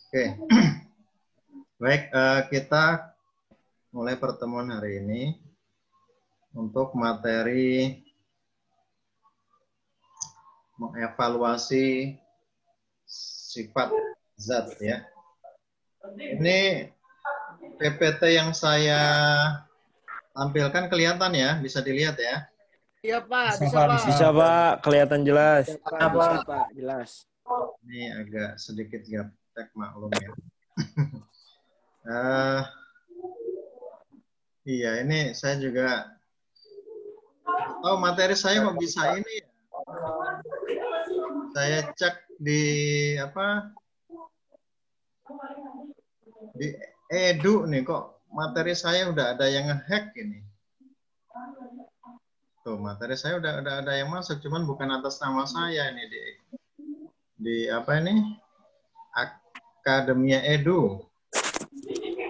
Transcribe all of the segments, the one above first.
Oke, baik, kita mulai pertemuan hari ini untuk materi mengevaluasi sifat zat ya. Ini PPT yang saya tampilkan kelihatan ya, bisa dilihat ya. Iya Pak, bisa Pak. Bisa Pak, kelihatan jelas. Bisa Pak, jelas. Ini agak sedikit gaptek, maklum ya. Iya, ini saya juga materi saya kok bisa ini ya. Saya cek di di Edu nih, kok materi saya udah ada yang ngehack ini. Tuh, materi saya udah ada yang masuk, cuman bukan atas nama saya ini di apa ini? Akademia Edu.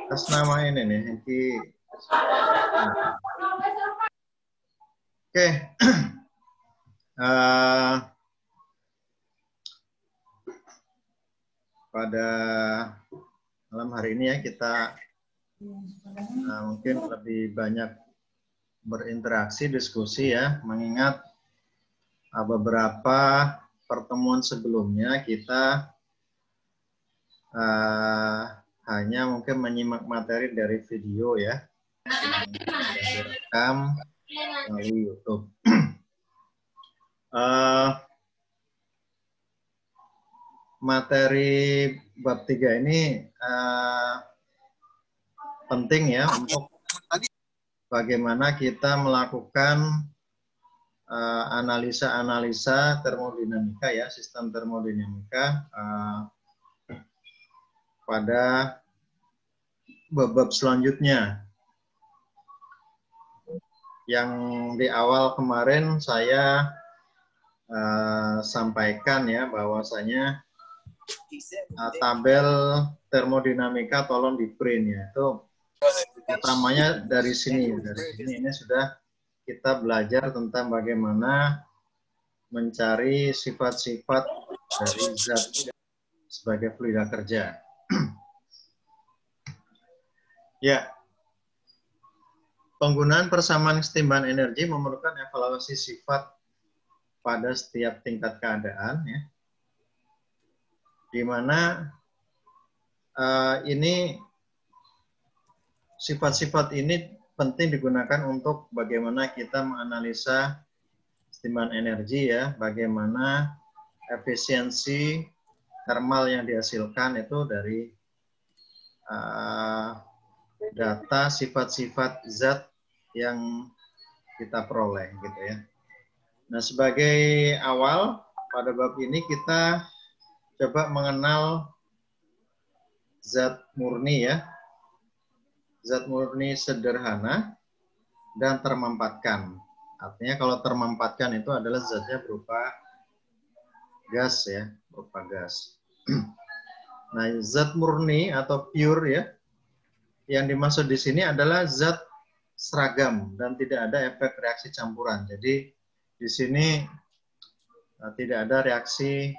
Atas nama ini nih, Oke. Pada malam hari ini ya kita mungkin lebih banyak berinteraksi, diskusi ya, mengingat beberapa pertemuan sebelumnya kita hanya mungkin menyimak materi dari video ya, direkam melalui YouTube. Materi bab 3 ini penting ya untuk bagaimana kita melakukan analisa-analisa termodinamika ya, sistem termodinamika pada bab selanjutnya. Yang di awal kemarin saya sampaikan ya bahwasanya tabel termodinamika tolong di print ya. Itu utamanya dari sini. Dari sini ini sudah kita belajar tentang bagaimana mencari sifat-sifat dari zat sebagai fluida kerja. Ya, penggunaan persamaan kesetimbangan energi memerlukan evaluasi sifat pada setiap tingkat keadaan ya. Di mana ini sifat-sifat ini penting digunakan untuk bagaimana kita menganalisa kesetimbangan energi ya, bagaimana efisiensi thermal yang dihasilkan itu dari data sifat-sifat zat yang kita peroleh gitu ya. Nah, sebagai awal pada bab ini kita coba mengenal zat murni ya. Zat murni sederhana dan termampatkan. Artinya kalau termampatkan itu adalah zatnya berupa gas ya, berupa gas. Nah, zat murni atau pure ya, yang dimaksud di sini adalah zat seragam dan tidak ada efek reaksi campuran. Jadi di sini tidak ada reaksi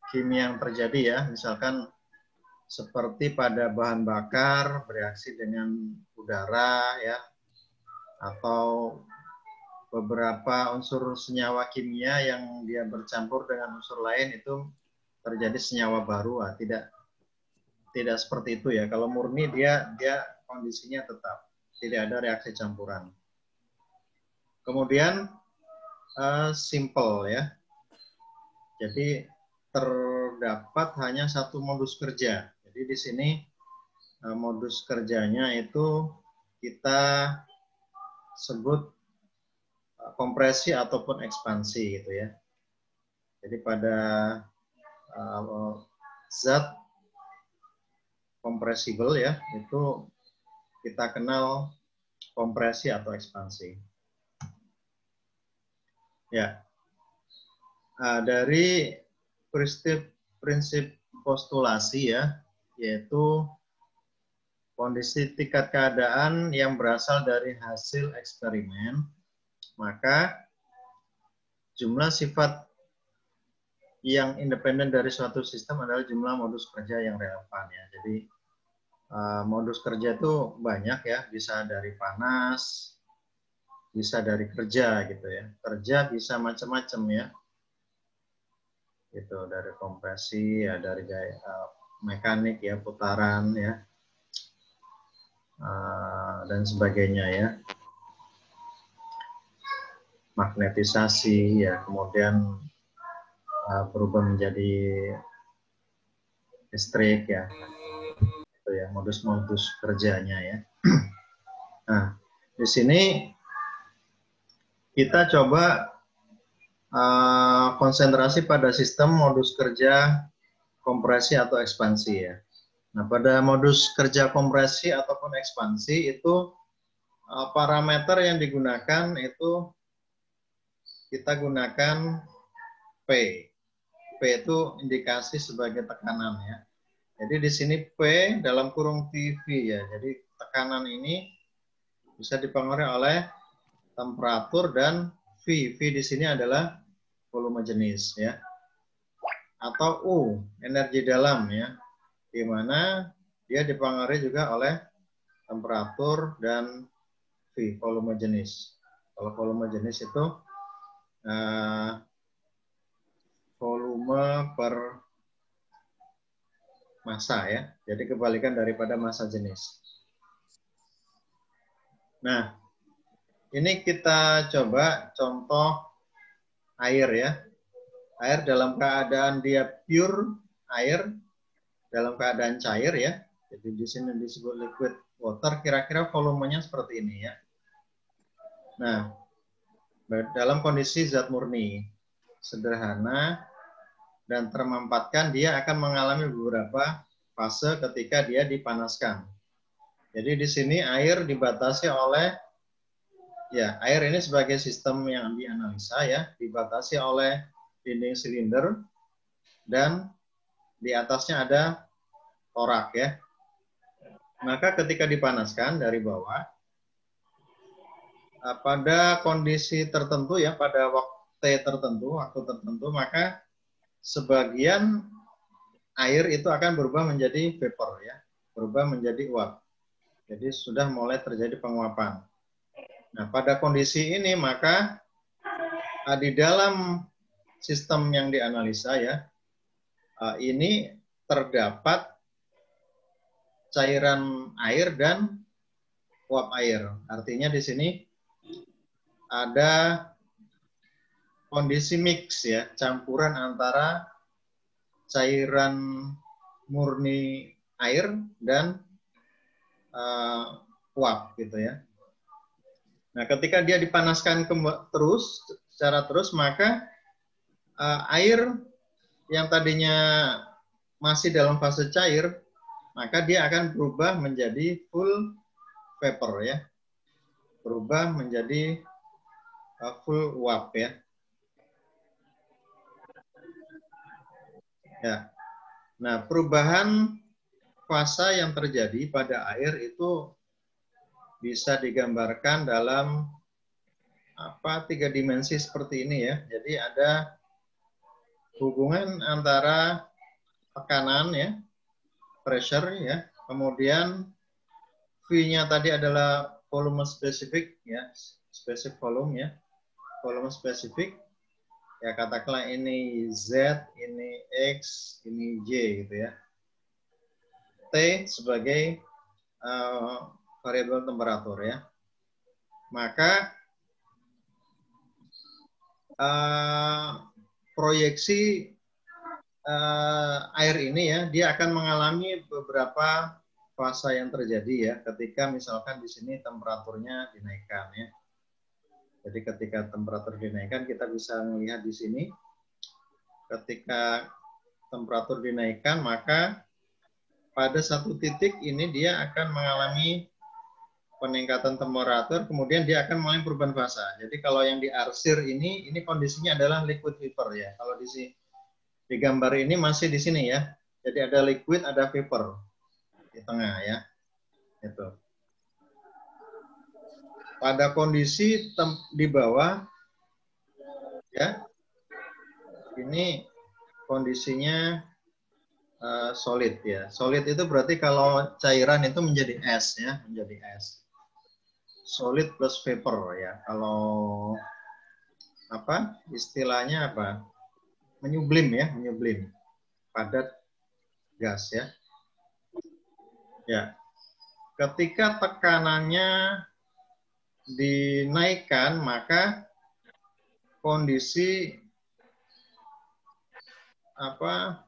kimia yang terjadi ya, misalkan seperti pada bahan bakar bereaksi dengan udara ya, atau beberapa unsur senyawa kimia yang dia bercampur dengan unsur lain itu terjadi senyawa baru. Tidak seperti itu ya. Kalau murni dia kondisinya tetap tidak ada reaksi campuran. Kemudian simple ya. Jadi terdapat hanya satu modus kerja. Jadi di sini modus kerjanya itu kita sebut kompresi ataupun ekspansi gitu ya. Jadi pada zat kompresibel ya, itu kita kenal kompresi atau ekspansi. Ya. Dari prinsip postulasi ya, yaitu kondisi tingkat keadaan yang berasal dari hasil eksperimen, maka jumlah sifat yang independen dari suatu sistem adalah jumlah modus kerja yang relevan ya. Jadi modus kerja itu banyak ya, bisa dari panas, bisa dari kerja gitu ya. Kerja bisa macam-macam ya. Itu dari kompresi ya, dari gaya mekanik ya, putaran ya, dan sebagainya ya. Magnetisasi ya, kemudian berubah menjadi listrik ya. Itu ya modus-modus kerjanya ya. Nah, di sini kita coba konsentrasi pada sistem modus kerja kompresi atau ekspansi ya. Nah, pada modus kerja kompresi ataupun ekspansi itu parameter yang digunakan itu kita gunakan P. P itu indikasi sebagai tekanan ya. Jadi di sini P dalam kurung TV ya. Jadi tekanan ini bisa dipengaruhi oleh temperatur dan V. V di sini adalah volume jenis ya. Atau U, energi dalam ya. Di mana dia dipengaruhi juga oleh temperatur dan V, volume jenis. Kalau volume jenis itu volume per massa ya. Jadi kebalikan daripada massa jenis. Nah, ini kita coba contoh air ya. Air dalam keadaan dia pure air, dalam keadaan cair ya. Jadi di sini disebut liquid water, kira-kira volumenya seperti ini ya. Nah, dalam kondisi zat murni, sederhana, dan termempatkan, dia akan mengalami beberapa fase ketika dia dipanaskan. Jadi di sini air dibatasi oleh, ya air ini sebagai sistem yang dianalisa ya, dibatasi oleh dinding silinder, dan di atasnya ada torak ya. Maka ketika dipanaskan dari bawah, pada kondisi tertentu ya, pada waktu tertentu, maka sebagian air itu akan berubah menjadi vapor ya, berubah menjadi uap. Jadi sudah mulai terjadi penguapan. Nah, pada kondisi ini maka di dalam sistem yang dianalisa ya, ini terdapat cairan air dan uap air. Artinya di sini ada kondisi mix ya, campuran antara cairan murni air dan uap gitu ya. Nah, ketika dia dipanaskan secara terus, maka air yang tadinya masih dalam fase cair, maka dia akan berubah menjadi full vapor ya, berubah menjadi full uap ya. Ya. Nah, perubahan fase yang terjadi pada air itu bisa digambarkan dalam tiga dimensi seperti ini ya. Jadi ada hubungan antara tekanan ya, pressure ya, kemudian V-nya tadi adalah volume spesifik ya, specific volume ya, volume spesifik ya, katakanlah ini Z, ini X, ini Y gitu ya. T sebagai variabel temperatur ya. Maka proyeksi air ini ya, dia akan mengalami beberapa fase yang terjadi ya, ketika misalkan di sini temperaturnya dinaikkan ya. Jadi ketika temperatur dinaikkan, kita bisa melihat di sini, ketika temperatur dinaikkan, maka pada satu titik ini dia akan mengalami peningkatan temperatur, kemudian dia akan mulai perubahan fase. Jadi kalau yang di arsir ini kondisinya adalah liquid vapor ya. Kalau di gambar ini masih di sini ya. Jadi ada liquid, ada vapor di tengah ya. Itu. Pada kondisi di bawah ya, ini kondisinya solid ya. Solid itu berarti kalau cairan itu menjadi es ya, menjadi es. Solid plus vapor ya. Kalau apa istilahnya apa? Menyublim ya, menyublim. Padat gas ya. Ya. Ketika tekanannya dinaikkan, maka kondisi apa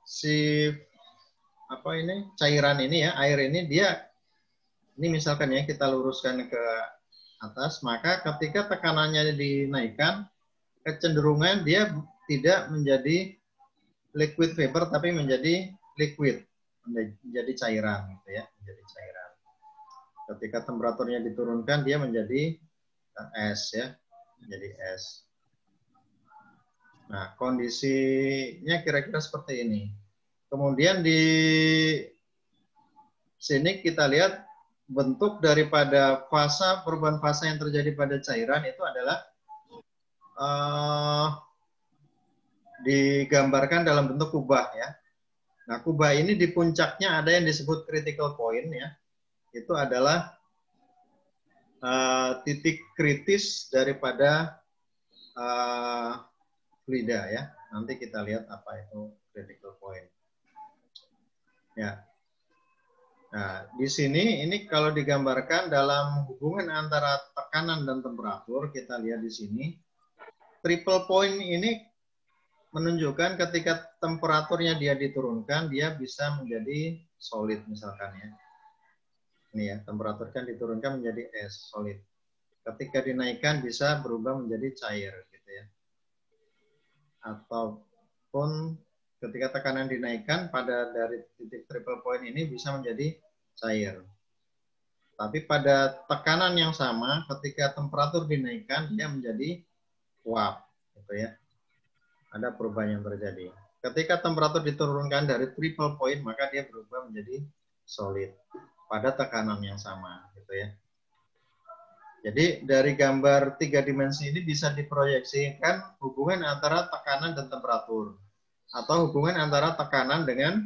si apa ini cairan ini ya, air ini dia ini misalkan ya kita luruskan ke atas, maka ketika tekanannya dinaikkan, kecenderungan dia tidak menjadi liquid vapor tapi menjadi liquid, menjadi cairan gitu ya, menjadi cairan. Ketika temperaturnya diturunkan dia menjadi es ya, menjadi es. Nah, kondisinya kira-kira seperti ini. Kemudian di sini kita lihat bentuk daripada perubahan fase yang terjadi pada cairan itu adalah digambarkan dalam bentuk kubah ya. Nah, kubah ini di puncaknya ada yang disebut critical point ya. Itu adalah titik kritis daripada fluida ya. Nanti kita lihat apa itu critical point. Ya. Nah, di sini ini kalau digambarkan dalam hubungan antara tekanan dan temperatur, kita lihat di sini triple point ini menunjukkan ketika temperaturnya dia diturunkan, dia bisa menjadi solid misalkan ya. Ini ya, temperatur kan diturunkan menjadi es, solid. Ketika dinaikkan bisa berubah menjadi cair gitu ya. Ataupun ketika tekanan dinaikkan pada dari titik triple point ini bisa menjadi cair. Tapi pada tekanan yang sama ketika temperatur dinaikkan dia menjadi uap gitu ya. Ada perubahan yang terjadi. Ketika temperatur diturunkan dari triple point maka dia berubah menjadi solid pada tekanan yang sama gitu ya. Jadi dari gambar 3 dimensi ini bisa diproyeksikan hubungan antara tekanan dan temperatur atau hubungan antara tekanan dengan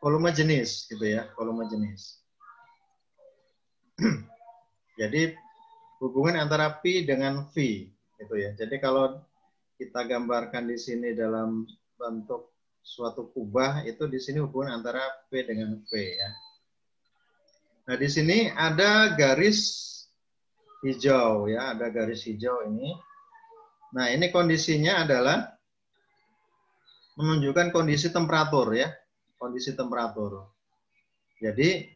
volume jenis gitu ya, volume jenis. Jadi hubungan antara P dengan V gitu ya. Jadi kalau kita gambarkan di sini dalam bentuk suatu kubah itu di sini hubungan antara P dengan V ya. Nah, di sini ada garis hijau ya, ada garis hijau ini. Nah, ini kondisinya adalah menunjukkan kondisi temperatur ya, kondisi temperatur. Jadi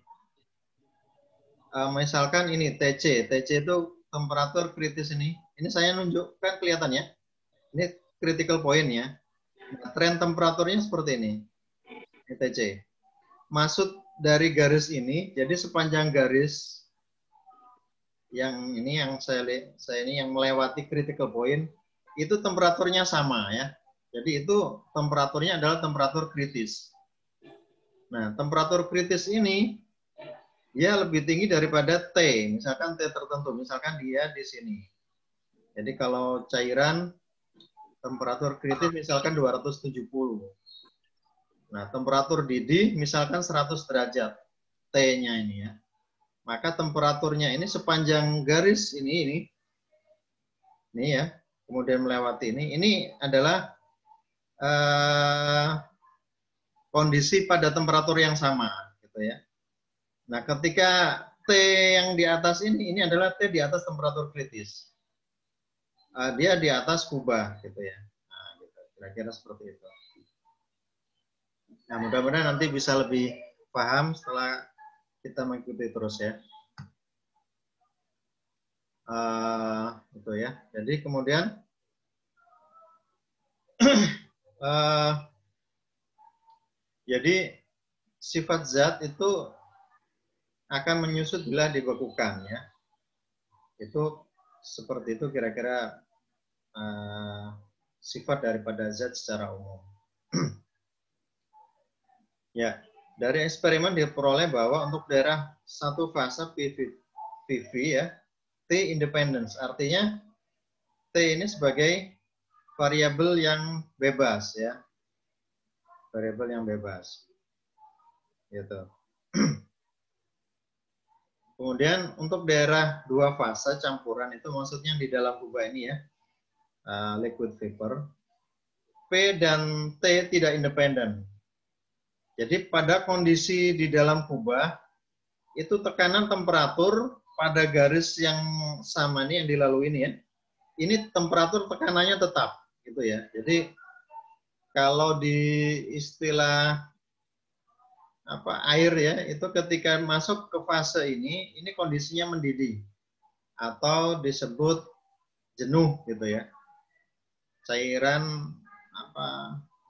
misalkan ini TC itu temperatur kritis ini. Ini saya nunjukkan kelihatan ya. Ini critical point ya. Nah, tren temperaturnya seperti ini. Ini TC. Maksud dari garis ini, jadi sepanjang garis yang ini yang saya ini yang melewati critical point itu temperaturnya sama ya. Jadi itu temperaturnya adalah temperatur kritis. Nah, temperatur kritis ini dia lebih tinggi daripada T, misalkan T tertentu, misalkan dia di sini. Jadi kalau cairan temperatur kritis misalkan 270. Nah, temperatur didih misalkan 100 derajat T-nya ini ya. Maka temperaturnya ini sepanjang garis ini ya, kemudian melewati ini adalah kondisi pada temperatur yang sama, gitu ya. Nah, ketika T yang di atas ini adalah T di atas temperatur kritis, dia di atas kubah, gitu ya. Nah, gitu. Kira-kira seperti itu. Nah, mudah-mudahan nanti bisa lebih paham setelah kita mengikuti terus ya. Itu ya. Jadi kemudian jadi sifat zat itu akan menyusut bila dibekukan ya. Itu seperti itu kira-kira sifat daripada zat secara umum. Ya, dari eksperimen diperoleh bahwa untuk daerah satu fase PV ya, T independence, artinya T ini sebagai variabel yang bebas ya. Variabel yang bebas. Gitu. Kemudian untuk daerah 2 fase campuran itu maksudnya di dalam kubah ini ya. Liquid vapor. P dan T tidak independen. Jadi pada kondisi di dalam kubah itu tekanan temperatur pada garis yang sama ini yang dilalui ini ya. Ini temperatur tekanannya tetap gitu ya. Jadi kalau di istilah air ya, itu ketika masuk ke fase ini kondisinya mendidih atau disebut jenuh gitu ya. Cairan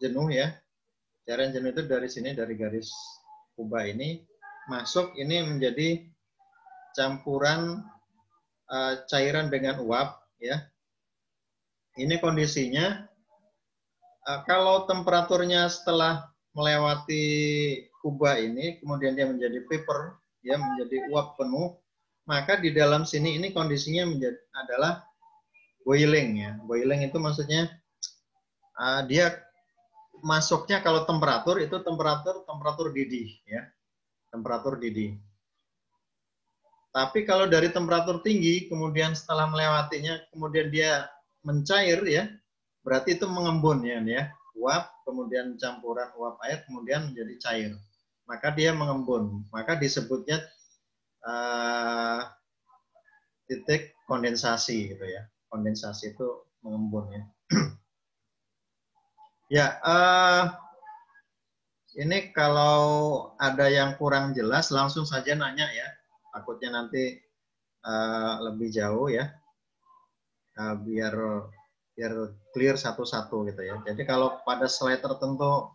jenuh ya. Cairan jenuh itu dari sini, dari garis kubah ini masuk, ini menjadi campuran cairan dengan uap ya. Ini kondisinya kalau temperaturnya setelah melewati kubah ini kemudian dia menjadi vapor ya, menjadi uap penuh, maka di dalam sini ini kondisinya adalah boiling ya. Boiling itu maksudnya dia masuknya kalau temperatur itu temperatur didih ya. Temperatur didih. Tapi kalau dari temperatur tinggi kemudian setelah melewatinya kemudian dia mencair ya, berarti itu mengembun ya, uap kemudian campuran uap air kemudian menjadi cair. Maka dia mengembun. Maka disebutnya titik kondensasi gitu ya. Kondensasi itu mengembun ya. Ya, ini kalau ada yang kurang jelas langsung saja nanya ya. Takutnya nanti lebih jauh ya. Biar clear satu-satu gitu ya. Jadi kalau pada slide tertentu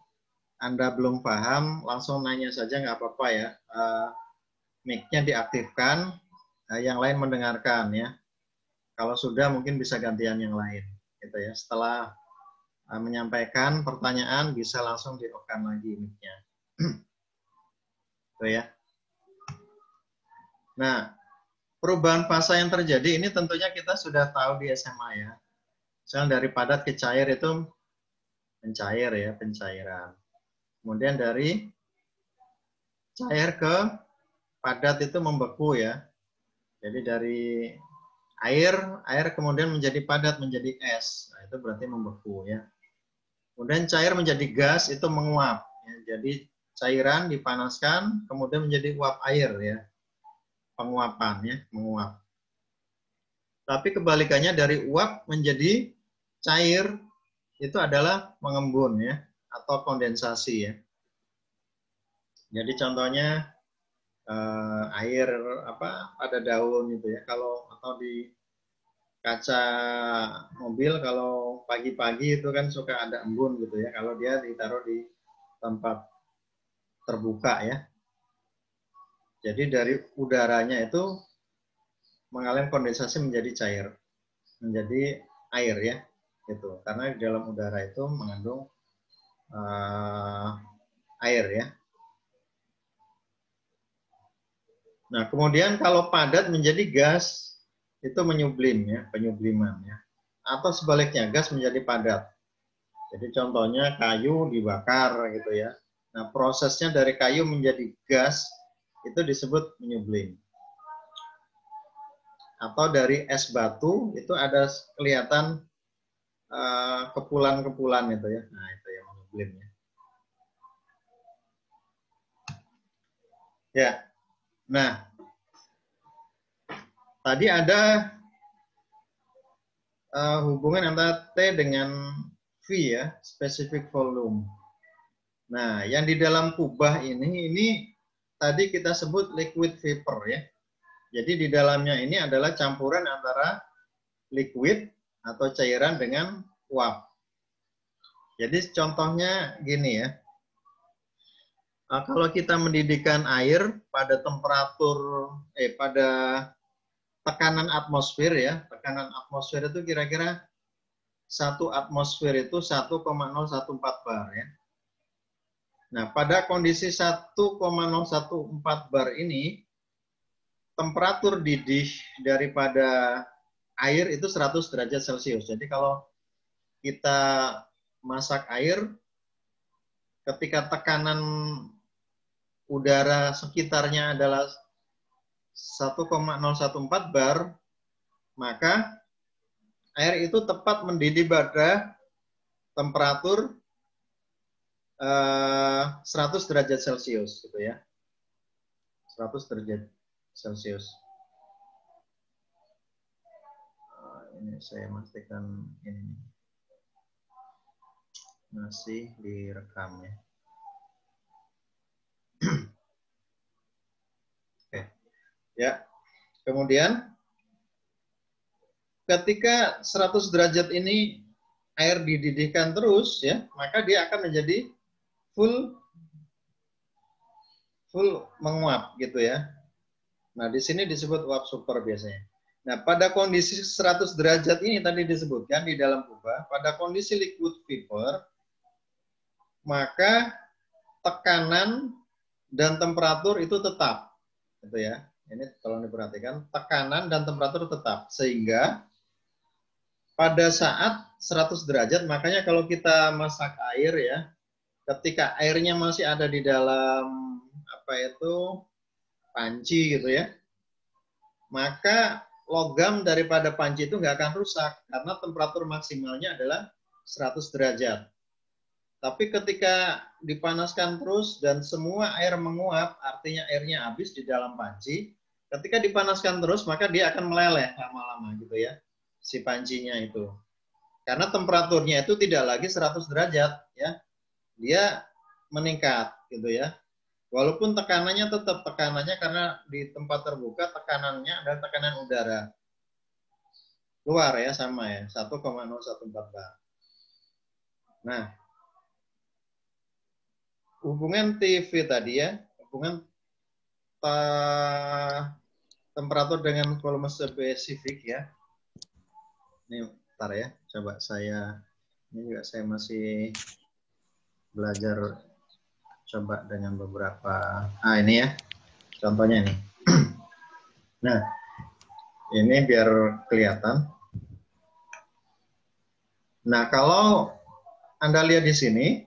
Anda belum paham, langsung nanya saja nggak apa-apa ya. Mic-nya diaktifkan, yang lain mendengarkan ya. Kalau sudah mungkin bisa gantian yang lain gitu ya. Setelah menyampaikan pertanyaan bisa langsung di-off-kan lagi mic-nya. Gitu ya. Nah, perubahan fase yang terjadi ini tentunya kita sudah tahu di SMA ya. Misalnya dari padat ke cair itu mencair ya, pencairan. Kemudian dari cair ke padat itu membeku ya. Jadi dari air kemudian menjadi padat, menjadi es. Nah, itu berarti membeku ya. Kemudian cair menjadi gas itu menguap. Ya. Jadi cairan dipanaskan, kemudian menjadi uap air ya. Penguapan ya, menguap. Tapi kebalikannya dari uap menjadi cair itu adalah mengembun ya, atau kondensasi ya. Jadi contohnya air pada daun gitu ya. Kalau atau di kaca mobil kalau pagi-pagi itu kan suka ada embun gitu ya. Kalau dia ditaruh di tempat terbuka ya. Jadi dari udaranya itu mengalami kondensasi menjadi cair, menjadi air ya. Gitu. Karena di dalam udara itu mengandung air ya. Nah, kemudian kalau padat menjadi gas, itu menyublim ya, penyubliman ya. Atau sebaliknya, gas menjadi padat. Jadi contohnya kayu dibakar gitu ya. Nah, prosesnya dari kayu menjadi gas itu disebut menyublim. Atau dari es batu itu ada kelihatan kepulan-kepulan itu ya. Nah, itu yang menyublim ya. Ya. Nah, tadi ada hubungan antara T dengan V ya, specific volume. Nah, yang di dalam kubah ini tadi kita sebut liquid vapor ya. Jadi di dalamnya ini adalah campuran antara liquid atau cairan dengan uap. Jadi contohnya gini ya. Kalau kita mendidihkan air pada temperatur pada tekanan atmosfer ya, tekanan atmosfer itu kira-kira 1 atmosfer itu 1,014 bar ya. Nah, pada kondisi 1,014 bar ini temperatur didih daripada air itu 100 derajat Celcius. Jadi kalau kita masak air, ketika tekanan udara sekitarnya adalah 1,014 bar, maka air itu tepat mendidih pada temperatur 100 derajat Celcius gitu ya. 100 derajat Celcius. Ini saya pastikan ini masih direkam ya. Oke. Ya. Kemudian ketika 100 derajat ini air dididihkan terus ya, maka dia akan menjadi full menguap gitu ya. Nah, di sini disebut uap super biasanya. Nah, pada kondisi 100 derajat ini tadi disebutkan di dalam kubah, pada kondisi liquid vapor, maka tekanan dan temperatur itu tetap. Gitu ya. Ini tolong diperhatikan, tekanan dan temperatur tetap. Sehingga pada saat 100 derajat, makanya kalau kita masak air ya, ketika airnya masih ada di dalam panci gitu ya, maka logam daripada panci itu nggak akan rusak karena temperatur maksimalnya adalah 100 derajat. Tapi ketika dipanaskan terus dan semua air menguap, artinya airnya habis di dalam panci, ketika dipanaskan terus maka dia akan meleleh lama-lama gitu ya, si pancinya itu. Karena temperaturnya itu tidak lagi 100 derajat ya. Dia meningkat gitu ya. Walaupun tekanannya tetap tekanannya karena di tempat terbuka tekanannya adalah tekanan udara. Keluar ya sama ya, 1,014 bar. Nah, hubungan TV tadi ya, hubungan temperatur dengan volume spesifik ya. Ini bentar ya, coba ini juga saya masih belajar coba dengan beberapa, ini ya, contohnya ini. Nah, ini biar kelihatan. Nah, kalau Anda lihat di sini,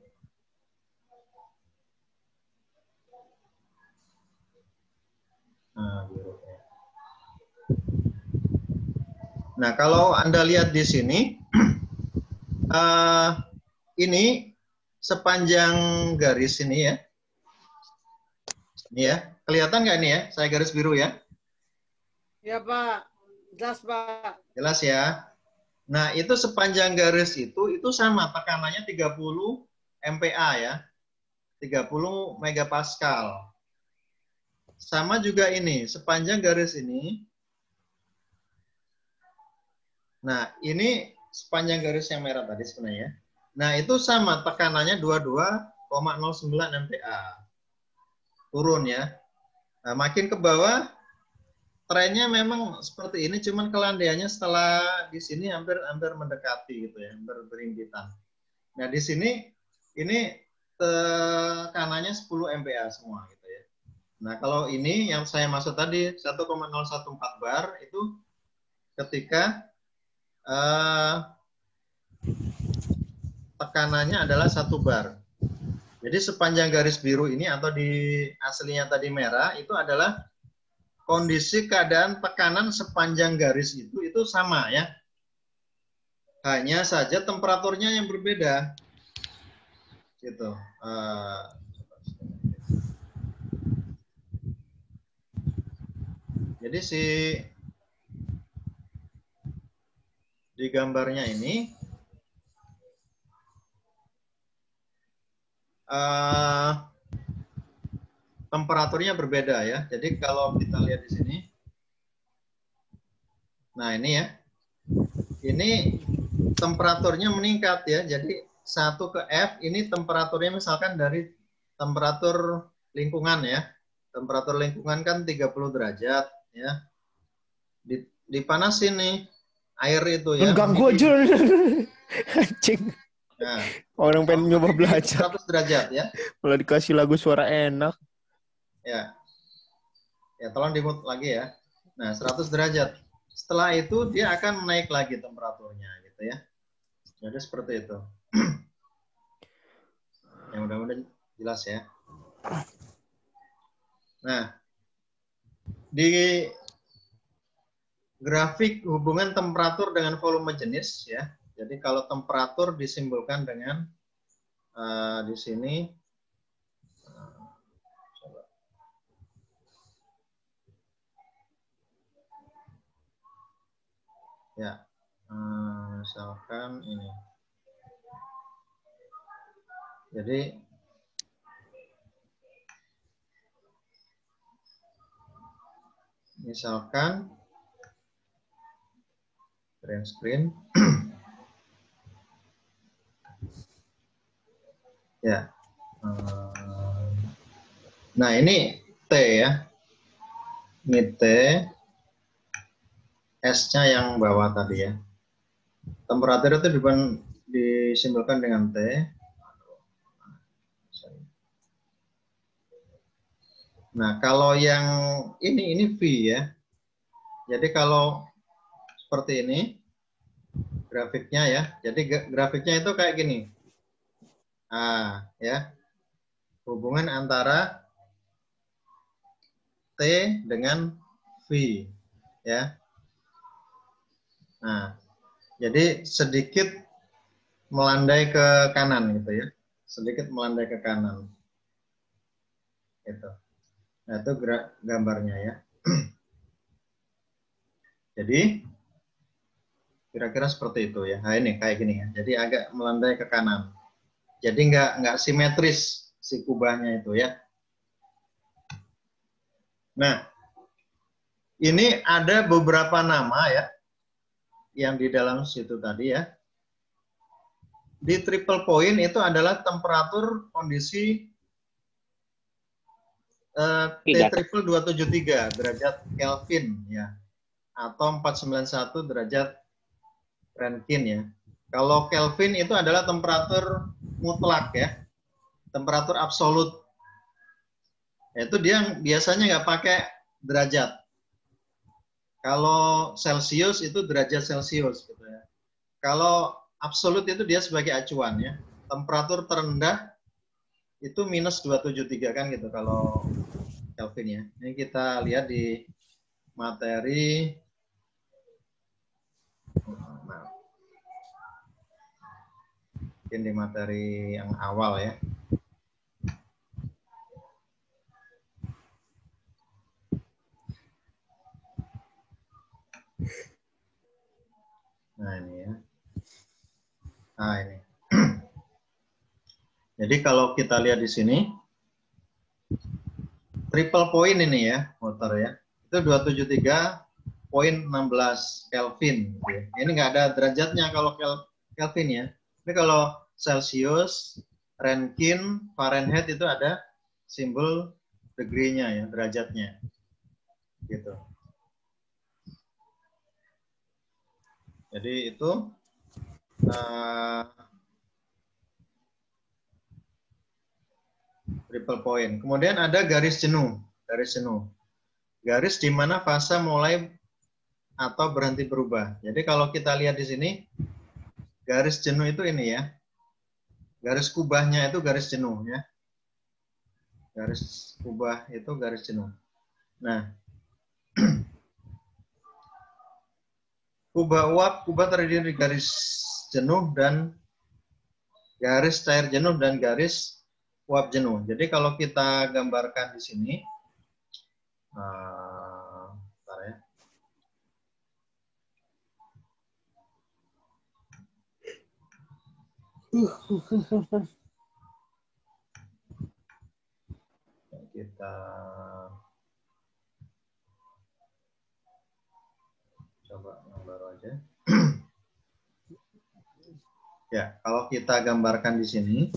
nah kalau Anda lihat di sini, ini sepanjang garis ini ya. Ini ya, kelihatan nggak ini ya? Saya garis biru ya. Iya, Pak. Jelas, Pak. Jelas ya. Nah, itu sepanjang garis itu sama tekanannya 30 MPa ya. 30 megapascal. Sama juga ini, sepanjang garis ini. Nah, ini sepanjang garis yang merah tadi sebenarnya. Nah, itu sama tekanannya 22,09 MPa. Turun ya. Nah, makin ke bawah trennya memang seperti ini, cuman kelandaiannya setelah di sini hampir mendekati gitu ya, hampir berimpitan. Nah, di sini ini tekanannya 10 MPa semua gitu ya. Nah, kalau ini yang saya maksud tadi 1,014 bar itu ketika tekanannya adalah 1 bar. Jadi sepanjang garis biru ini atau di aslinya tadi merah itu adalah kondisi keadaan tekanan sepanjang garis itu sama ya. Hanya saja temperaturnya yang berbeda. Gitu. Jadi di gambarnya ini temperaturnya berbeda ya. Jadi kalau kita lihat di sini, nah ini ya, ini temperaturnya meningkat ya. Jadi 1 ke F ini temperaturnya misalkan dari temperatur lingkungan ya. Temperatur lingkungan kan 30 derajat ya. Dipanasin nih air itu ya. Ganggu aja. Anjing. Nah, orang pengen nyoba belajar 100 derajat ya. Kalau dikasih lagu suara enak. Ya. Ya, tolong di-mute lagi ya. Nah, 100 derajat. Setelah itu dia akan naik lagi temperaturnya gitu ya. Jadi seperti itu. Yang mudah-mudahan jelas ya. Nah, di grafik hubungan temperatur dengan volume jenis ya. Jadi kalau temperatur disimbolkan dengan di sini coba. Ya, misalkan ini. Jadi misalkan screen. Ya. Nah, ini T ya. Ini T. S-nya yang bawah tadi ya. Temperatur itu disimbolkan dengan T. Nah, kalau yang ini V ya. Jadi kalau seperti ini grafiknya ya. Jadi grafiknya itu kayak gini. Ya. Hubungan antara T dengan V ya. Nah, jadi sedikit melandai ke kanan gitu ya. Sedikit melandai ke kanan. Gitu. Nah, itu gambarnya ya. Jadi kira-kira seperti itu ya. Nah, ini kayak gini ya. Jadi agak melandai ke kanan. Jadi nggak simetris si kubahnya itu ya. Nah, ini ada beberapa nama ya yang di dalam situ tadi ya. Di triple point itu adalah temperatur kondisi T triple 273 derajat Kelvin ya, atau 491 derajat Rentgen ya. Kalau Kelvin itu adalah temperatur mutlak ya, temperatur absolut. Itu dia biasanya nggak pakai derajat. Kalau Celsius itu derajat Celsius gitu ya. Kalau absolut itu dia sebagai acuan ya. Temperatur terendah itu minus 273 kan gitu kalau Kelvin ya. Ini kita lihat di materi. Mungkin di materi yang awal ya. Nah ini ya. Nah ini. Jadi kalau kita lihat di sini, triple point ini ya, motor ya. Itu 273,16 Kelvin. Gitu ya. Ini nggak ada derajatnya kalau Kelvin ya. Ini kalau Celsius, Rentgen, Fahrenheit itu ada simbol degree-nya ya, derajatnya. Gitu. Jadi itu triple point. Kemudian ada garis jenuh. Garis jenuh. Garis di mana fase mulai atau berhenti berubah. Jadi kalau kita lihat di sini, garis jenuh itu ini ya. Garis kubahnya itu garis jenuh ya. Garis kubah itu garis jenuh. Nah, kubah uap, kubah terdiri dari garis jenuh dan garis cair jenuh dan garis uap jenuh. Jadi kalau kita gambarkan di sini, bentar ya. Kita coba gambar aja. Ya, kalau kita gambarkan di sini,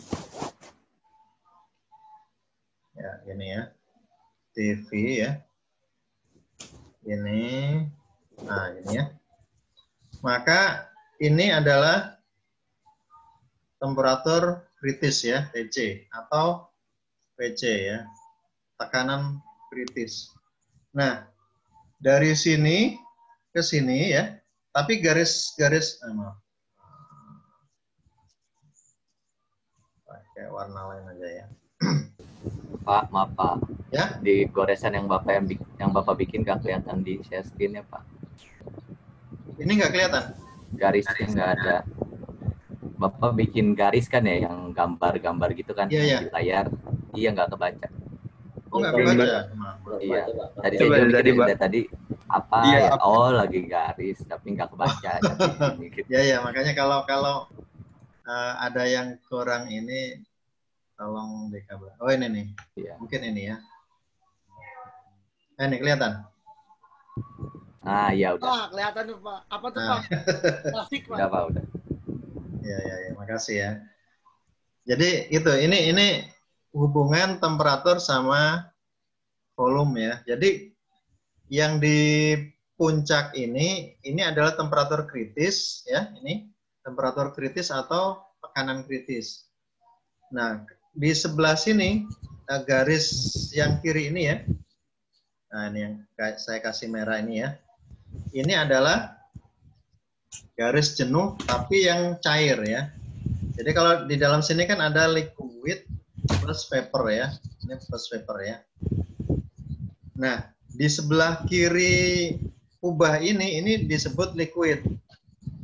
ya ini ya, TV ya, ini, nah ini ya. Maka ini adalah temperatur kritis ya, TC atau PC ya, tekanan kritis. Nah, dari sini ke sini ya, tapi garis kayak warna lain aja ya. Pak, maaf Pak. Ya, Di goresan yang Bapak bikin nggak kelihatan di share screen ya Pak. ini nggak kelihatan. Garisnya nggak ada. Bapak bikin garis kan ya, yang gambar-gambar gitu kan, Iya, yang iya. di layar. Iya, nggak kebaca. Oh, nggak kebaca. Iya. Tadi Coba saya juga tadi, mikir Pak. dari tadi apa Iya, ya? apa? Oh, lagi garis, tapi nggak kebaca. Tapi gitu. Ya, ya, makanya kalau ada yang kurang ini, tolong dikabar. Oh, ini nih. Iya. Mungkin ini ya. Ini kelihatan. Ah, iya udah. Ah, kelihatan tuh Pak. Apa tuh Nah. Pak? Plastik Pak. Udah Pak, udah. Ya, ya, ya, makasih ya. Jadi itu, ini hubungan temperatur sama volume ya. Jadi yang di puncak ini adalah temperatur kritis ya, ini temperatur kritis atau tekanan kritis. Nah, di sebelah sini garis yang kiri ini ya. Nah, ini yang saya kasih merah ini ya. Ini adalah garis jenuh tapi yang cair ya. Jadi kalau di dalam sini kan ada liquid plus vapor ya. Ini plus vapor ya. Nah, di sebelah kiri kubah ini disebut liquid.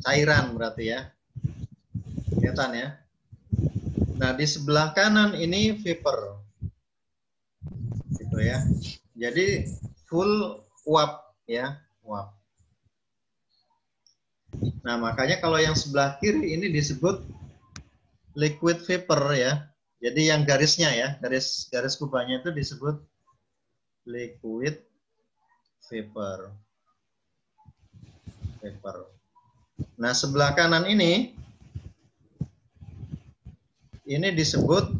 Cairan berarti ya. Kelihatan ya. Nah, di sebelah kanan ini vapor. Gitu ya. Jadi full uap ya, uap. Nah, makanya kalau yang sebelah kiri ini disebut liquid vapor ya. Jadi yang garisnya ya, garis kubahnya itu disebut liquid vapor. Nah, sebelah kanan ini disebut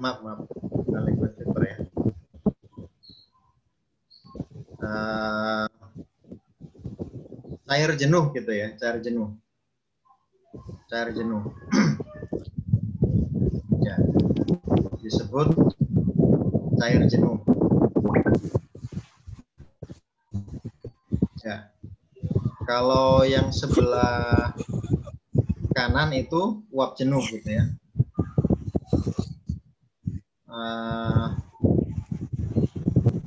maaf, bukan liquid vapor ya. Cair jenuh gitu ya, cair jenuh. Ya, disebut cair jenuh. Ya, kalau yang sebelah kanan itu uap jenuh gitu ya.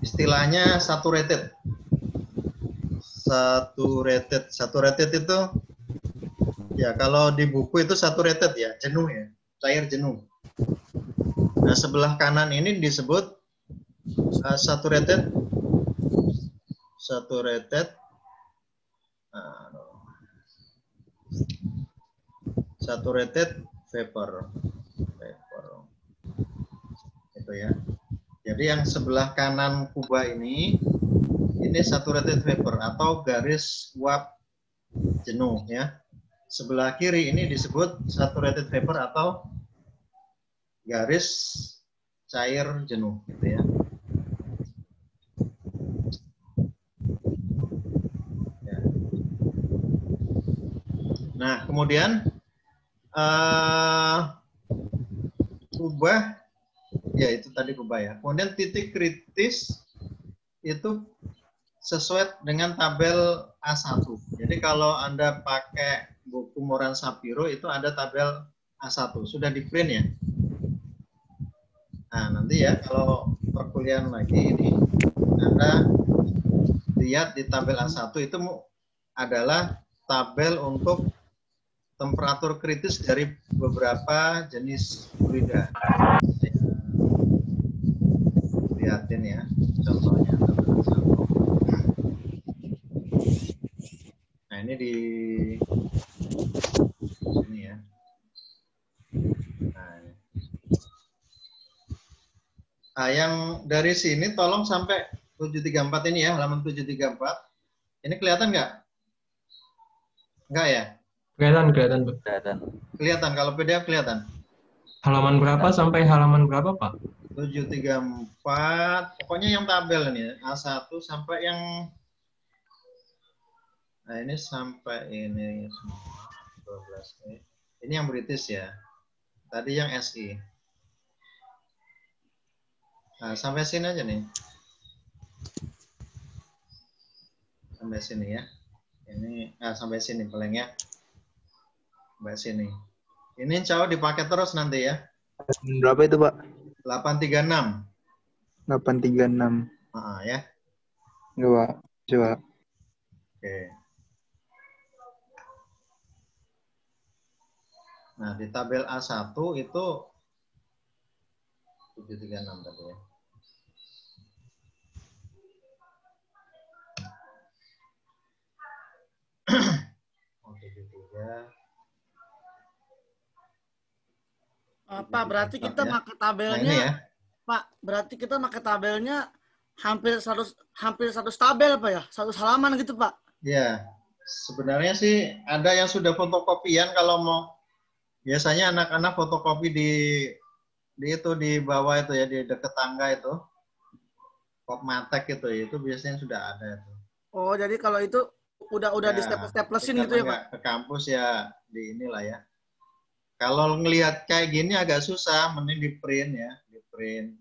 Istilahnya saturated. Saturated itu ya kalau di buku itu saturated ya, jenuh ya, cair jenuh. Nah, sebelah kanan ini disebut saturated vapor. Itu ya. Jadi yang sebelah kanan kubah ini saturated vapor atau garis uap jenuh ya. Sebelah kiri ini disebut saturated vapor atau garis cair jenuh gitu ya. Nah, kemudian kubah ya itu tadi kubah ya. Kemudian titik kritis itu sesuai dengan tabel A1. Jadi kalau Anda pakai buku Moran Sapiro itu ada tabel A1. Sudah di print ya. Nah, nanti ya kalau perkuliahan lagi ini Anda lihat di tabel A1 itu adalah tabel untuk temperatur kritis dari beberapa jenis fluida. Lihatin ya contohnya. Nah, ini di sini ya. Nah, yang dari sini tolong sampai 734 ini ya, halaman 734. Ini kelihatan nggak? Nggak ya? Kelihatan, Pak. Kelihatan, kalau PDF kelihatan. Halaman berapa sampai halaman berapa, Pak? 734, pokoknya yang tabel ini, A1 sampai yang, nah ini sampai ini semua, 12. Ini yang British ya, tadi yang SI. Nah, sampai sini aja nih. sampai sini ya. Ini sampai sini paling ya. Sampai sini. Ini insya Allah dipakai terus nanti ya. Berapa itu, Pak? 836. 836. Ya. Coba. Coba. Oke. Nah, di tabel A1 itu 736 tadi ya. Oh, 73. Pak, berarti kita Ya. pakai Nah, tabelnya, ini ya. Pak, berarti kita pakai tabelnya hampir 100 tabel, Pak ya? 100 halaman gitu, Pak. Ya, sebenarnya sih ada yang sudah fotokopian kalau mau. Biasanya anak-anak fotokopi di itu di bawah itu ya, di dekat tangga itu. Kopmatek itu biasanya sudah ada itu. Oh, jadi kalau itu udah Ya, di staples-staplesin karena gitu ya, Pak? nggak ke kampus ya di inilah ya. Kalau ngelihat kayak gini agak susah, mending di print ya, di print.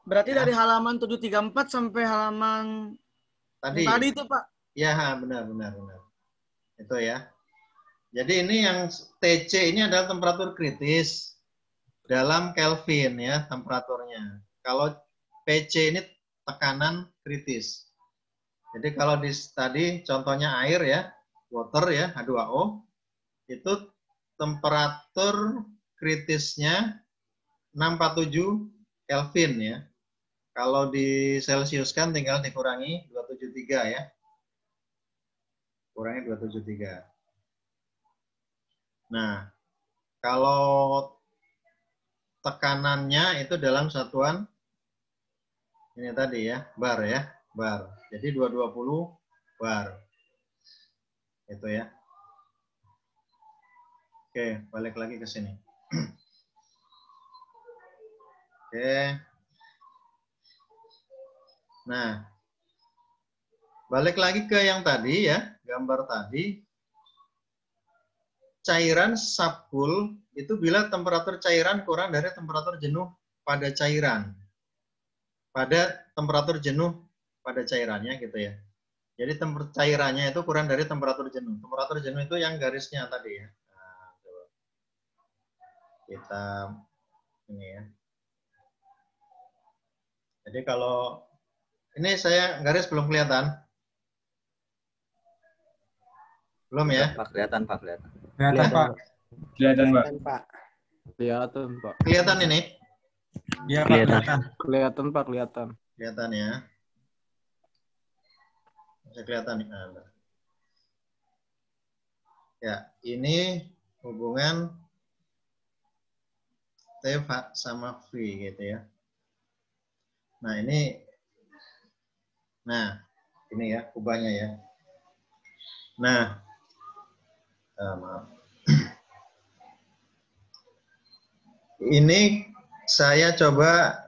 Berarti Ya. dari halaman 734 sampai halaman yang tadi itu, Pak? Ya, benar. Itu ya. Jadi ini yang TC ini adalah temperatur kritis dalam Kelvin ya temperaturnya. Kalau PC ini tekanan kritis. Jadi kalau tadi contohnya air ya, water ya, H2O, itu temperatur kritisnya 647 Kelvin ya. Kalau di Celsius kan tinggal dikurangi 273 ya. Kurangi 273. Nah, kalau tekanannya itu dalam satuan ini tadi ya, bar ya, bar. Jadi 220 bar. Itu ya. Oke, balik lagi ke sini. Oke. Nah, balik lagi ke yang tadi ya, gambar tadi. Cairan subcool itu bila temperatur cairan kurang dari temperatur jenuh pada cairan. Pada temperatur jenuh pada cairannya gitu ya. Jadi cairannya itu kurang dari temperatur jenuh. Temperatur jenuh itu yang garisnya tadi ya. Nah, coba. Kita ini ya. Jadi kalau ini saya garis belum kelihatan. Belum ya? Pak, kelihatan, Pak, kelihatan. Kelihatan, Pak. Kelihatan, Pak. Kelihatan, Pak. Kelihatan ini? Iya, Pak, kelihatan. Kelihatan, Pak, kelihatan. Kelihatan ya. Bisa kelihatan nih. Ya, ini hubungan T sama V gitu ya. Nah, ini ya kubahnya ya. Nah, maaf. Ini saya coba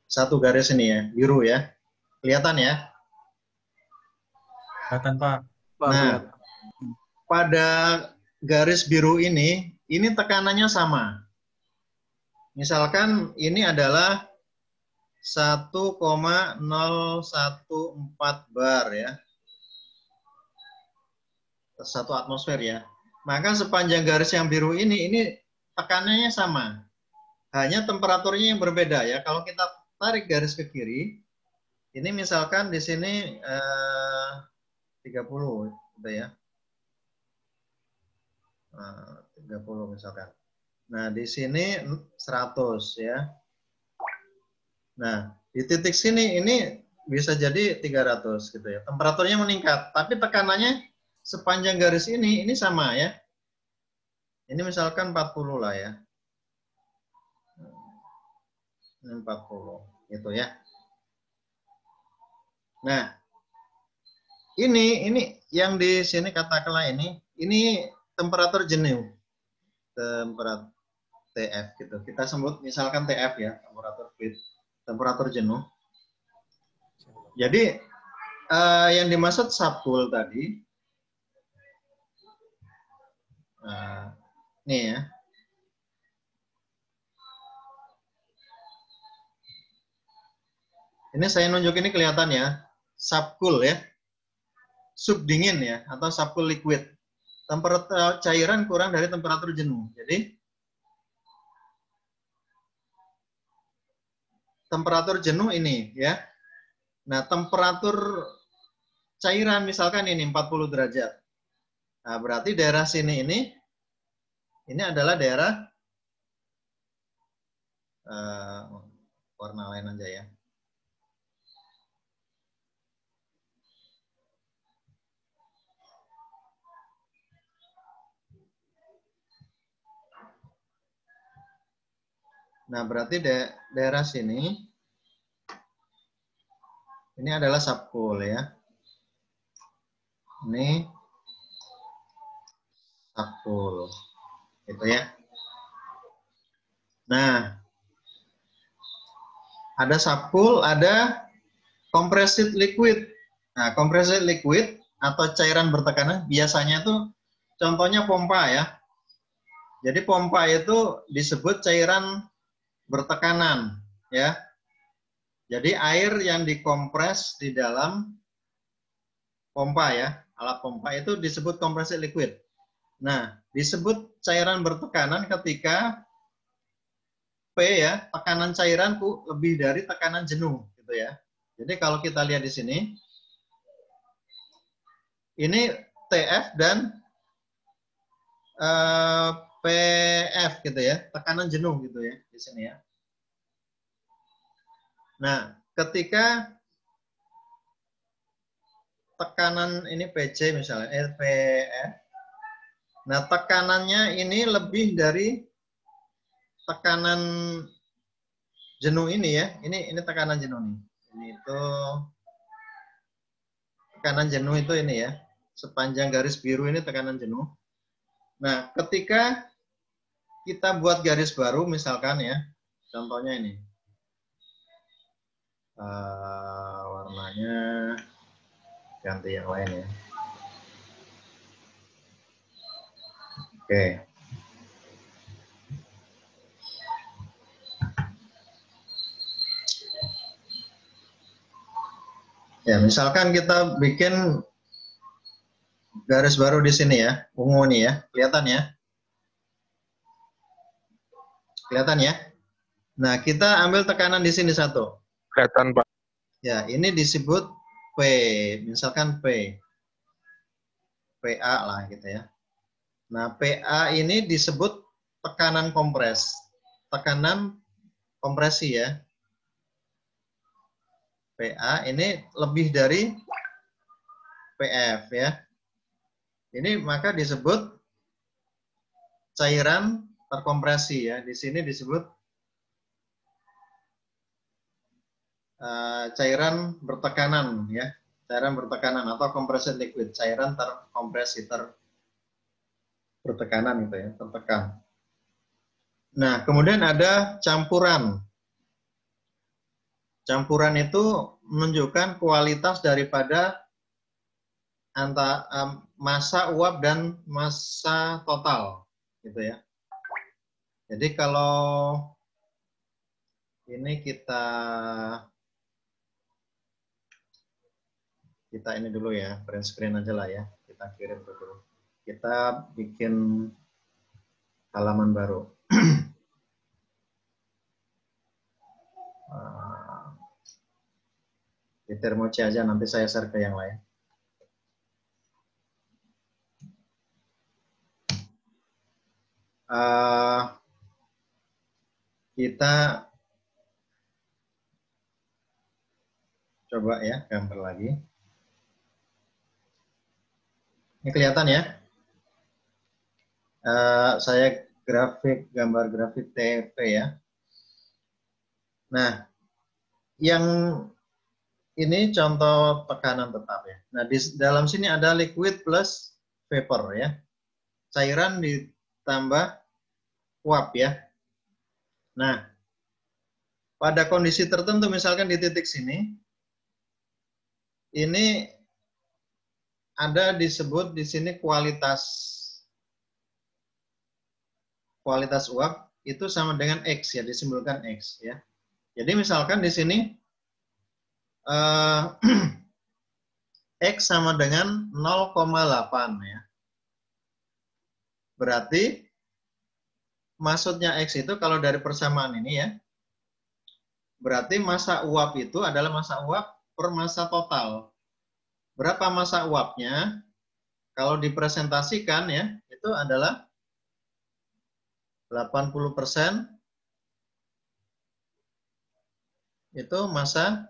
satu garis ini ya, biru ya. Kelihatan ya? Kelihatan, Pak. Nah, pada garis biru ini tekanannya sama. Misalkan ini adalah 1,014 bar ya. 1 atmosfer ya. Maka sepanjang garis yang biru ini tekanannya sama. Hanya temperaturnya yang berbeda ya. Kalau kita tarik garis ke kiri, ini misalkan di sini 30 gitu ya. 30 misalkan. Nah, di sini 100 ya. Nah, di titik sini ini bisa jadi 300 gitu ya. Temperaturnya meningkat, tapi tekanannya sepanjang garis ini sama ya. Ini misalkan 40 lah ya. Ini 40 gitu ya. Nah, ini yang di sini katakanlah ini temperatur jenuh. Temperatur TF gitu. Kita sebut misalkan TF ya, temperatur jenuh. Jadi yang dimaksud subcool tadi nih ya. Ini saya nunjuk ini kelihatan ya, subcool ya, subdingin ya, atau subcool liquid. Temperatur cairan kurang dari temperatur jenuh. Jadi temperatur jenuh ini ya. Nah, temperatur cairan misalkan ini 40 derajat. Nah, berarti daerah sini ini adalah daerah warna lain aja ya. Nah, berarti daerah sini ini adalah subcool ya. Ini subcool. Gitu ya. Nah, ada subcool, ada compressed liquid. Nah, compressed liquid atau cairan bertekanan biasanya itu contohnya pompa ya. Jadi pompa itu disebut cairan bertekanan ya. Jadi air yang dikompres di dalam pompa ya, alat pompa itu disebut compressed liquid. Nah, disebut cairan bertekanan ketika P ya, tekanan cairan lebih dari tekanan jenuh gitu ya. Jadi kalau kita lihat di sini ini TF dan PF gitu ya, tekanan jenuh gitu ya di sini ya. Nah, ketika tekanan ini PC misalnya, RPF, nah tekanannya ini lebih dari tekanan jenuh ini ya, ini tekanan jenuh nih, ini itu tekanan jenuh itu ini ya, sepanjang garis biru ini tekanan jenuh. Nah, ketika kita buat garis baru misalkan ya, contohnya ini. Warnanya ganti yang lain ya. Oke. Ya, misalkan kita bikin garis baru di sini ya, ungu nih ya, kelihatan ya? Kelihatan ya? Nah, kita ambil tekanan di sini satu. Kelihatan, Pak. Ya, ini disebut P, misalkan P. PA lah gitu ya. Nah, PA ini disebut tekanan kompres. Tekanan kompresi ya. PA ini lebih dari PF ya. Ini maka disebut cairan terkompresi ya. Di sini disebut cairan bertekanan ya, cairan bertekanan atau compressed liquid, cairan terkompresi bertekanan gitu ya, tertekan. Nah, kemudian ada campuran. Campuran itu menunjukkan kualitas daripada massa uap dan massa total gitu ya. Jadi kalau ini kita ini dulu ya, print screen aja lah ya, kita kirim dulu. Kita bikin halaman baru. Di Termoci aja, nanti saya share ke yang lain. Kita coba ya, gambar lagi. Ini kelihatan ya? Saya gambar grafik TFP ya. Nah, yang ini contoh tekanan tetap ya. Nah, di dalam sini ada liquid plus vapor ya. Cairan ditambah uap ya. Nah, pada kondisi tertentu misalkan di titik sini, ini ada disebut di sini kualitas uap itu sama dengan X ya, disimbolkan X ya. Jadi misalkan di sini X sama dengan 0,8 ya. Berarti maksudnya X itu kalau dari persamaan ini ya, berarti massa uap itu adalah massa uap per massa total. Berapa massa uapnya? Kalau dipresentasikan ya, itu adalah 80% itu massa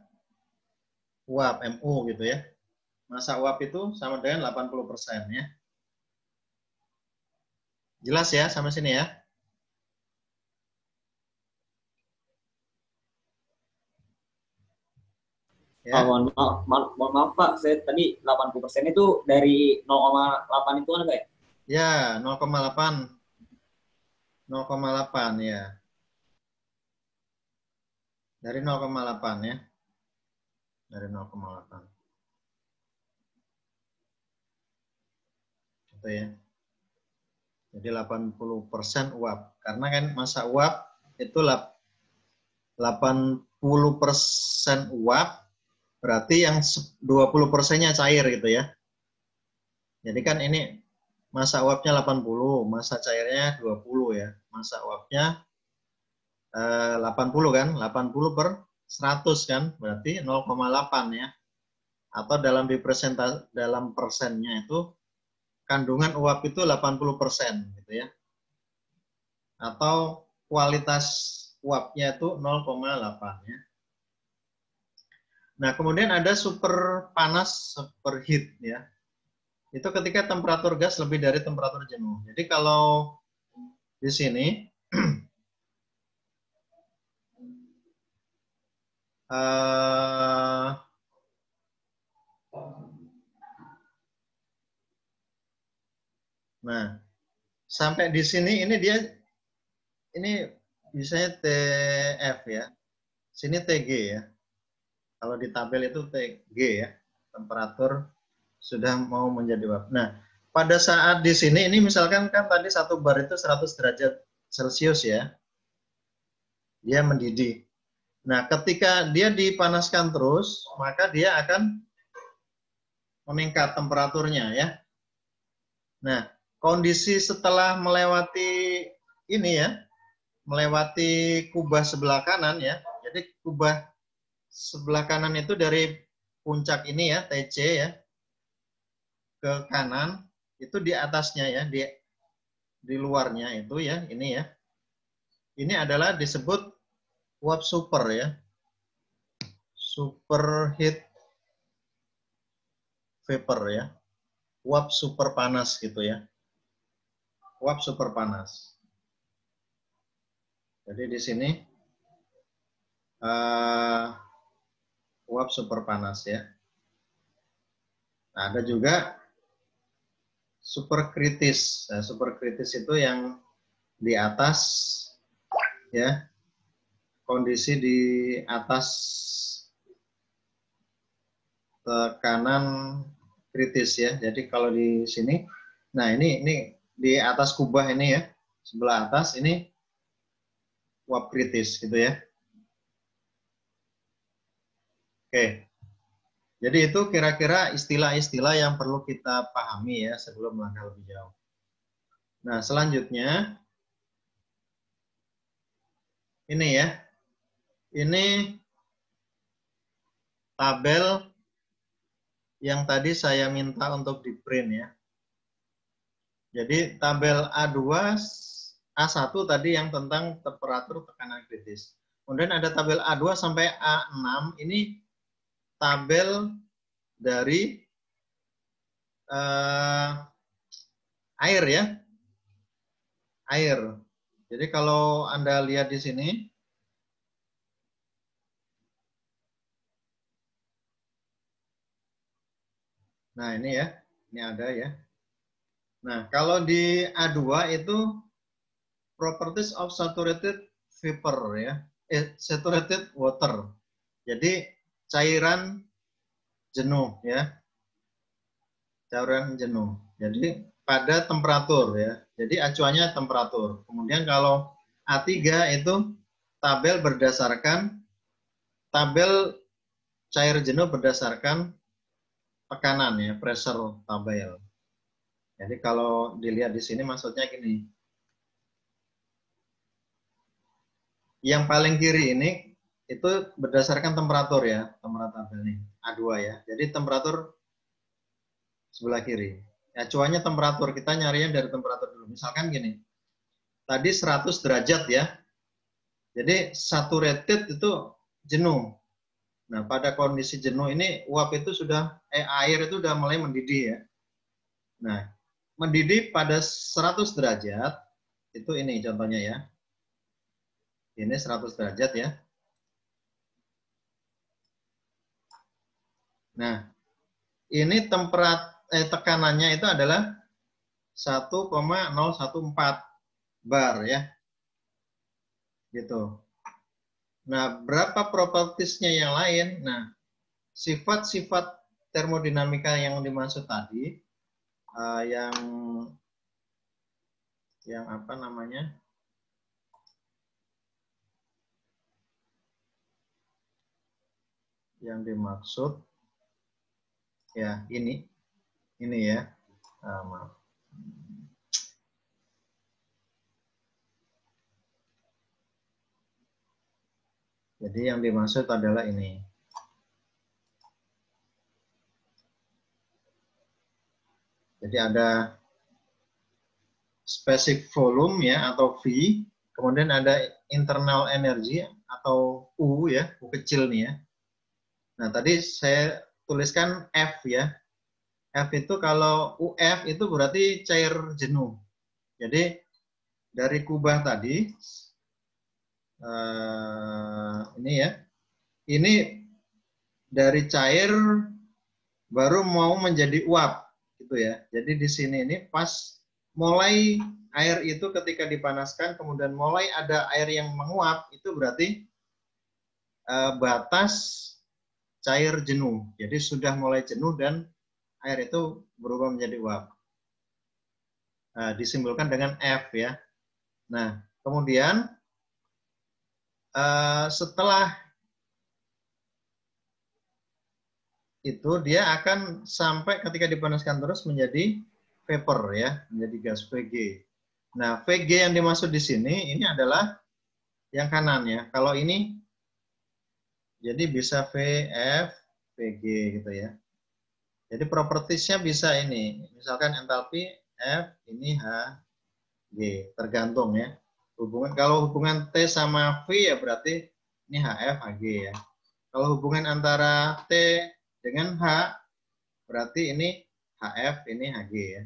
uap, MU gitu ya. Massa uap itu sama dengan 80% ya. Jelas ya sampai sini ya? Ya. Oh, mohon maaf Pak, saya tadi 80% itu dari 0,8 itu kan Pak ya? Ya, 0,8. 0,8 ya. Dari 0,8 ya. Dari 0,8. Itu ya. Jadi 80% uap. Karena kan massa uap itu 80% uap, berarti yang 20%-nya cair gitu ya. Jadi kan ini massa uapnya 80, massa cairnya 20 ya. Massa uapnya 80 kan, 80 per 100 kan, berarti 0,8 ya. Atau dalam dalam persennya itu kandungan uap itu 80% gitu ya. Atau kualitas uapnya itu 0,8 ya. Nah, kemudian ada super panas, superheat ya. Itu ketika temperatur gas lebih dari temperatur jenuh. Jadi kalau di sini nah, sampai di sini ini dia ini biasanya TF ya. Sini TG ya. Kalau di tabel itu TG ya. Temperatur sudah mau menjadi uap. Nah, pada saat di sini ini misalkan kan tadi satu bar itu 100 derajat Celcius ya. Dia mendidih. Nah, ketika dia dipanaskan terus, maka dia akan meningkat temperaturnya ya. Nah, kondisi setelah melewati ini ya, melewati kubah sebelah kanan ya. Jadi kubah sebelah kanan itu dari puncak ini ya, TC ya, ke kanan, itu di atasnya ya, di luarnya itu ya, ini ya. Ini adalah disebut uap super ya. Superheat vapor ya. Uap super panas gitu ya. Uap super panas. Jadi di sini uap super panas ya. Nah, ada juga super kritis. Nah, super kritis itu yang di atas ya. Kondisi di atas tekanan kritis ya. Jadi kalau di sini, nah ini di atas kubah ini ya, sebelah atas ini uap kritis gitu ya. Oke. Jadi itu kira-kira istilah-istilah yang perlu kita pahami ya sebelum melangkah lebih jauh. Nah, selanjutnya ini ya. Ini tabel yang tadi saya minta untuk di-print ya. Jadi tabel A2, A1 tadi yang tentang temperatur tekanan kritis. Kemudian ada tabel A2 sampai A6, ini tabel dari air ya. Air. Jadi kalau Anda lihat di sini, nah ini ya, ini ada ya. Nah kalau di A2 itu properties of saturated vapor ya, saturated water. Jadi cairan jenuh ya, cairan jenuh. Jadi pada temperatur ya. Jadi acuannya temperatur. Kemudian kalau A3 itu tabel berdasarkan tabel cair jenuh berdasarkan tekanan ya, pressure tabel. Jadi kalau dilihat di sini maksudnya gini. Yang paling kiri ini itu berdasarkan temperatur ya, temperatur tabel nih, A2 ya. Jadi temperatur sebelah kiri. Acuannya temperatur, kita nyarinya dari temperatur dulu. Misalkan gini, tadi 100 derajat ya. Jadi saturated itu jenuh. Nah, pada kondisi jenuh ini uap itu air itu sudah mulai mendidih ya. Nah, mendidih pada 100 derajat, itu ini contohnya ya. Ini 100 derajat ya. Nah, ini tekanannya itu adalah 1,014 bar ya. Gitu. Nah, berapa propertiesnya yang lain? Nah, sifat-sifat termodinamika yang dimaksud tadi, yang apa namanya? Yang dimaksud ya ini ya. Maaf. Jadi yang dimaksud adalah ini. Jadi ada specific volume ya atau V, kemudian ada internal energy atau U ya, U kecil nih ya. Nah, tadi saya tuliskan F ya. F itu kalau UF itu berarti cair jenuh. Jadi dari kubah tadi ini ya. Ini dari cair baru mau menjadi uap gitu ya. Jadi di sini ini pas mulai air itu ketika dipanaskan kemudian mulai ada air yang menguap itu berarti batas cair jenuh. Jadi sudah mulai jenuh dan air itu berubah menjadi uap. Nah, disimbolkan dengan F ya. Nah, kemudian setelah itu dia akan sampai ketika dipanaskan terus menjadi vapor ya, menjadi gas VG. Nah, VG yang dimaksud di sini ini adalah yang kanan ya. Kalau ini jadi bisa VF, VG gitu ya. Jadi propertiesnya bisa ini, misalkan entalpi F ini H, G, tergantung ya. Kalau hubungan T sama V ya berarti ini HF, HG ya. Kalau hubungan antara T dengan H berarti ini HF, ini HG ya.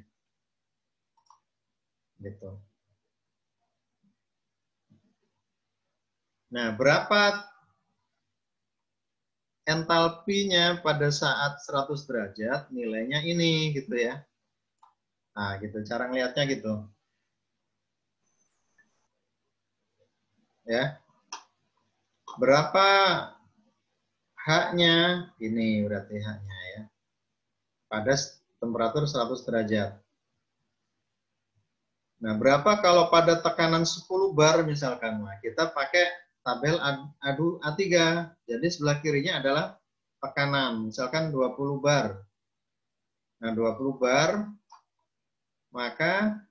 Gitu. Nah, berapa entalpinya pada saat 100 derajat, nilainya ini gitu ya. Nah, gitu cara ngelihatnya gitu. Ya. Berapa H-nya? Ini berarti H-nya ya. Pada temperatur 100 derajat. Nah, berapa kalau pada tekanan 10 bar misalkan? Nah, kita pakai tabel A3. Jadi sebelah kirinya adalah tekanan. Misalkan 20 bar. Nah, 20 bar. Maka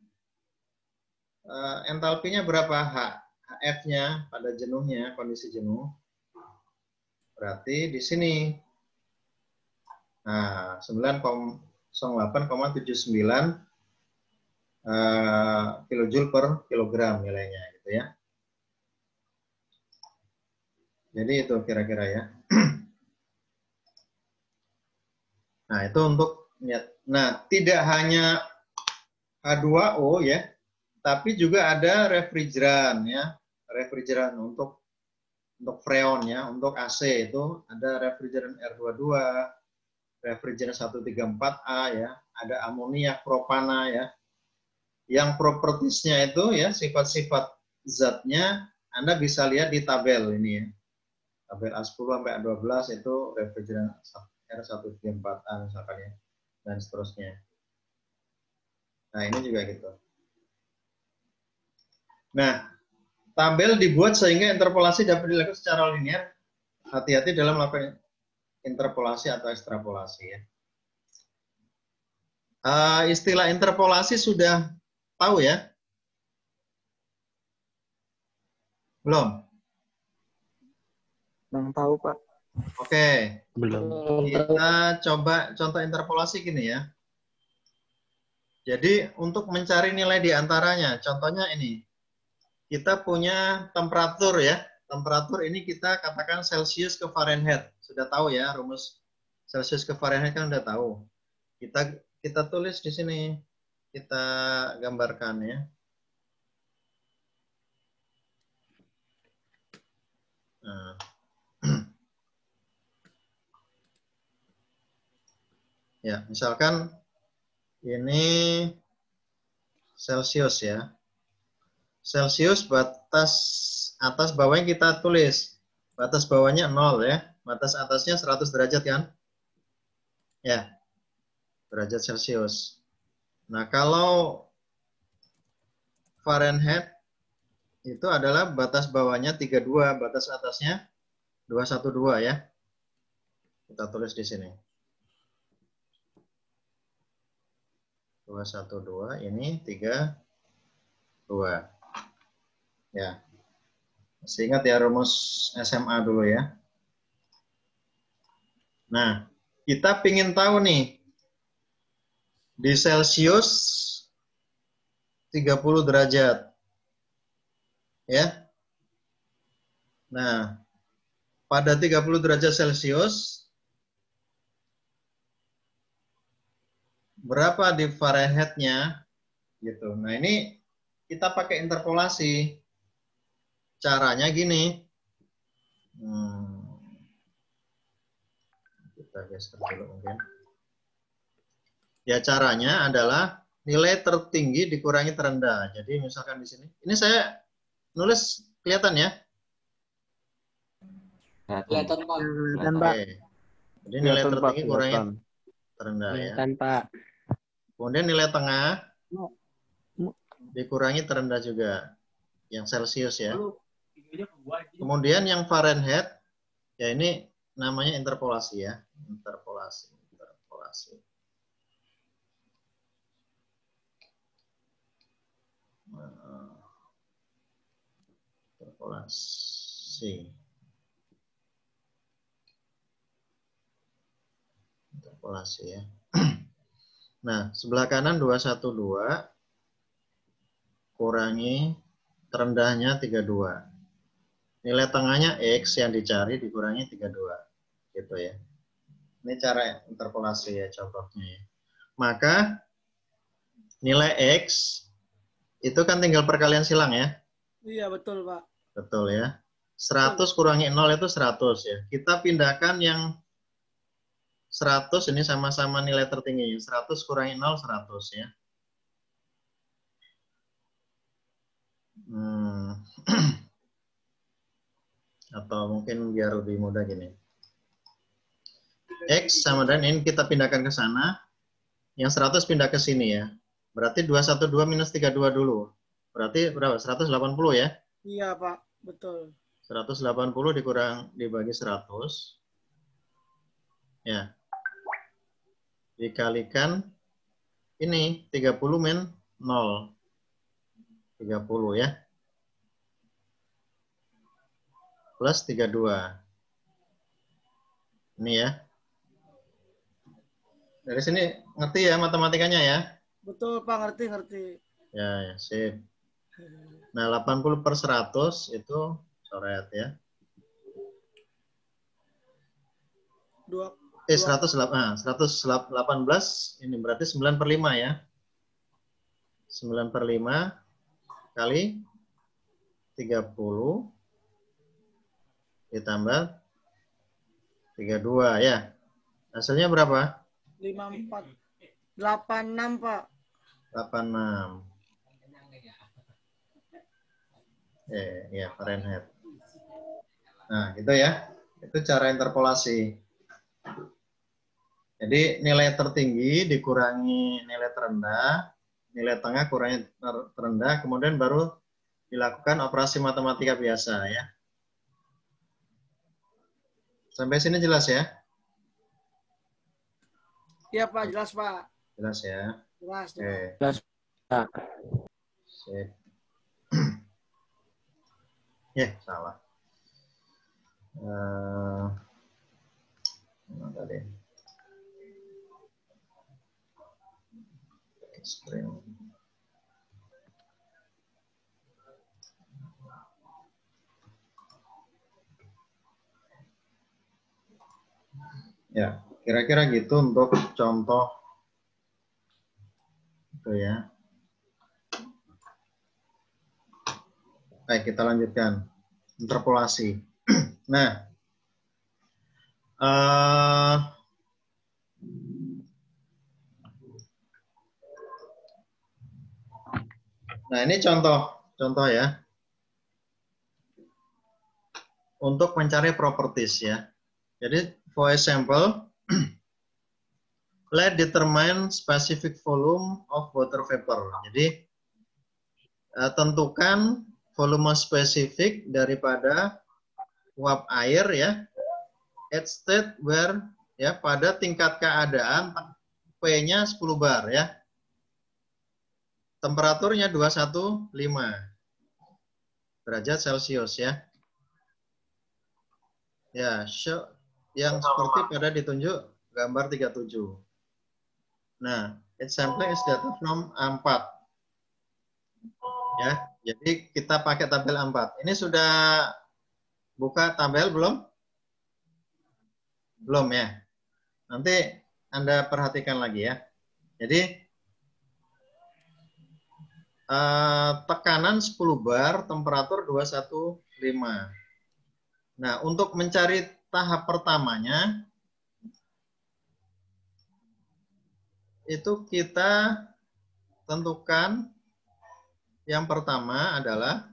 entalpinya berapa? HF-nya pada jenuhnya, kondisi jenuh. Berarti di sini. Nah, 908,79 kilojoule per kilogram nilainya gitu ya. Jadi itu kira-kira ya. Nah, itu untuk nah, tidak hanya H2O ya, tapi juga ada refrigeran ya. Refrigeran untuk freon ya, untuk AC itu ada refrigeran R22, refrigeran 134A ya, ada amoniak, propana ya. Yang propertiesnya itu ya, sifat-sifat zatnya Anda bisa lihat di tabel ini ya. Tabel A10 sampai A12 itu refrigeran R134A misalkan ya, dan seterusnya. Nah, ini juga gitu. Nah, tabel dibuat sehingga interpolasi dapat dilakukan secara linear. Hati-hati dalam melakukan interpolasi atau ekstrapolasi ya. Istilah interpolasi sudah tahu ya? Belum? Yang tahu, Pak. Oke. Belum. Kita coba contoh interpolasi gini ya. Jadi untuk mencari nilai di antaranya, contohnya ini. Kita punya temperatur ya. Temperatur ini kita katakan Celsius ke Fahrenheit. Sudah tahu ya rumus Celsius ke Fahrenheit kan udah tahu. Kita tulis di sini. Kita gambarkan ya. Nah. Ya, misalkan ini Celsius ya. Celsius batas atas bawahnya kita tulis. Batas bawahnya 0 ya. Batas atasnya 100 derajat kan? Ya. Derajat Celsius. Nah, kalau Fahrenheit itu adalah batas bawahnya 32, batas atasnya 212 ya. Kita tulis di sini. 212 ini 32. Ya. Masih ingat ya rumus SMA dulu ya. Nah, kita pingin tahu nih di Celsius 30 derajat. Ya. Nah, pada 30 derajat Celsius berapa di Fahrenheit-nya gitu. Nah, ini kita pakai interpolasi. Caranya gini. Kita geser dulu mungkin. Ya, caranya adalah nilai tertinggi dikurangi terendah. Jadi misalkan di sini. Ini saya nulis kelihatan ya? Kelihatan, Pak. Dan Pak. Oke. Jadi nilai Kelihatan, Pak, tertinggi kurangi kelihatan. terendah ya. Kelihatan, Pak. Kemudian nilai tengah dikurangi terendah juga. Yang Celsius ya. Kemudian yang Fahrenheit, ya ini namanya interpolasi ya. Interpolasi. Interpolasi ya. Nah, sebelah kanan 212 kurangi terendahnya 32. Nilai tengahnya X yang dicari dikurangi 32. Gitu ya. Ini cara interpolasi ya contohnya ya. Maka nilai X itu kan tinggal perkalian silang ya. Iya, betul, Pak. Betul ya. 100 kurangi 0 itu 100 ya. Kita pindahkan yang 100 ini sama-sama nilai tertinggi. 100 kurangi 0, 100 ya. Atau mungkin biar lebih mudah gini. X sama dengan ini kita pindahkan ke sana. Yang 100 pindah ke sini ya. Berarti 212 minus 32 dulu. Berarti berapa? 180 ya? Iya, Pak. Betul. 180 dibagi 100. Ya. Dikalikan ini 30 min 0. 30 ya. Plus 32. Ini ya. Dari sini ngerti ya matematikanya ya? Betul, Pak. Ngerti. Ya, sip. Nah, 80 per 100 itu coret ya. 118 ini berarti 9 per 5 ya. 9 per 5 kali 30 ditambah 32 ya. Hasilnya berapa? 54. 86, Pak. 86. Ya, Fahrenheit. Nah, gitu ya. Itu cara interpolasi. Jadi nilai tertinggi dikurangi nilai terendah, nilai tengah kurangi terendah, kemudian baru dilakukan operasi matematika biasa ya. Sampai sini jelas ya? Iya Pak, jelas Pak. Jelas ya? Jelas. Oke. Jelas, Pak. Sip. Salah. Mana tadi? Screen. Ya, kira-kira gitu untuk contoh itu ya. Baik, kita lanjutkan. Interpolasi. Nah, ini contoh ya. Untuk mencari properties ya. Jadi, for example, let determine specific volume of water vapor. Jadi, tentukan volume spesifik daripada uap air ya, at state where ya, pada tingkat keadaan P-nya 10 bar ya. Temperaturnya 215 derajat Celcius ya. Ya, yang seperti pada ditunjuk gambar 37. Nah, its sampling is data from A4. Ya, jadi kita pakai tabel A4. Ini sudah buka tabel belum? Belum ya. Nanti Anda perhatikan lagi ya. Jadi tekanan 10 bar, temperatur 215. Nah, untuk mencari tahap pertamanya itu kita tentukan yang pertama adalah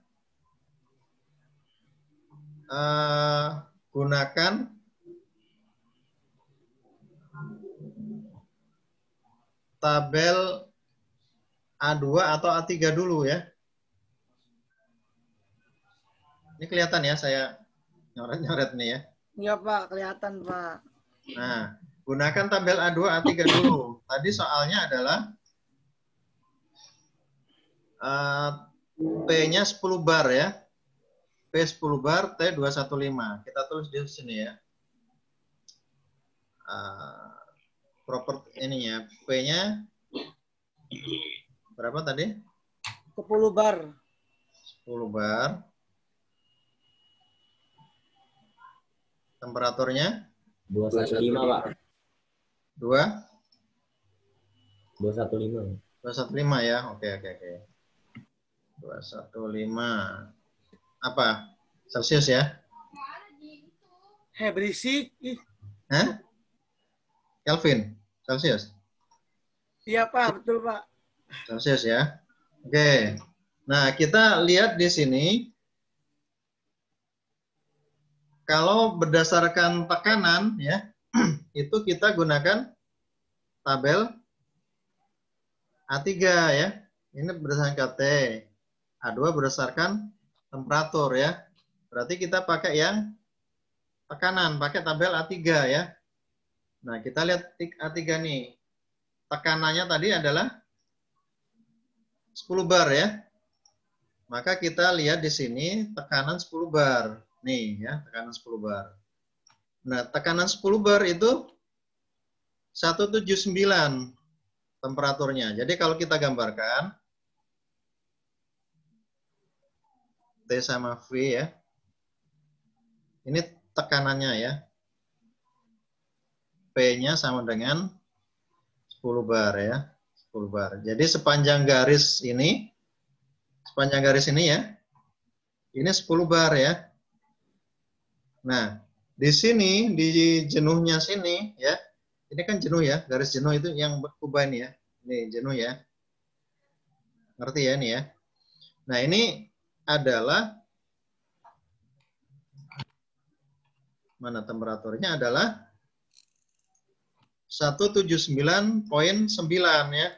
gunakan tabel A2 atau A3 dulu ya. Ini kelihatan ya, saya nyoret-nyoret nih ya. Iya Pak, kelihatan Pak. Nah, gunakan tabel A2, A3 dulu. Tadi soalnya adalah P-nya 10 bar ya. P 10 bar, T 215. Kita tulis di sini ya. Properti ininya, P-nya berapa tadi? 10 bar. 10 bar. Temperaturnya? 215, Pak. 215. 215 ya. Oke. 215. Apa? Celcius ya? Berisik. Hah? Kelvin? Celcius? Iya Pak, betul Pak. Celcius ya. Oke. Nah, kita lihat di sini. Kalau berdasarkan tekanan ya, itu kita gunakan tabel A3 ya. Ini berdasarkan KT. A2 berdasarkan temperatur ya. Berarti kita pakai yang tekanan, pakai tabel A3 ya. Nah, kita lihat A3 nih. Tekanannya tadi adalah 10 bar ya. Maka kita lihat di sini tekanan 10 bar. Nih ya, tekanan 10 bar. Nah, tekanan 10 bar itu 179 temperaturnya. Jadi kalau kita gambarkan T sama V ya. Ini tekanannya ya. P-nya sama dengan 10 bar ya. 10 bar. Jadi sepanjang garis ini ya. Ini 10 bar ya. Nah, di sini, di jenuhnya sini, ya. Ini kan jenuh ya, garis jenuh itu yang berubah ini ya. Ini jenuh ya. Ngerti ya ini ya. Nah, ini adalah, mana temperaturnya adalah 179,9 ya.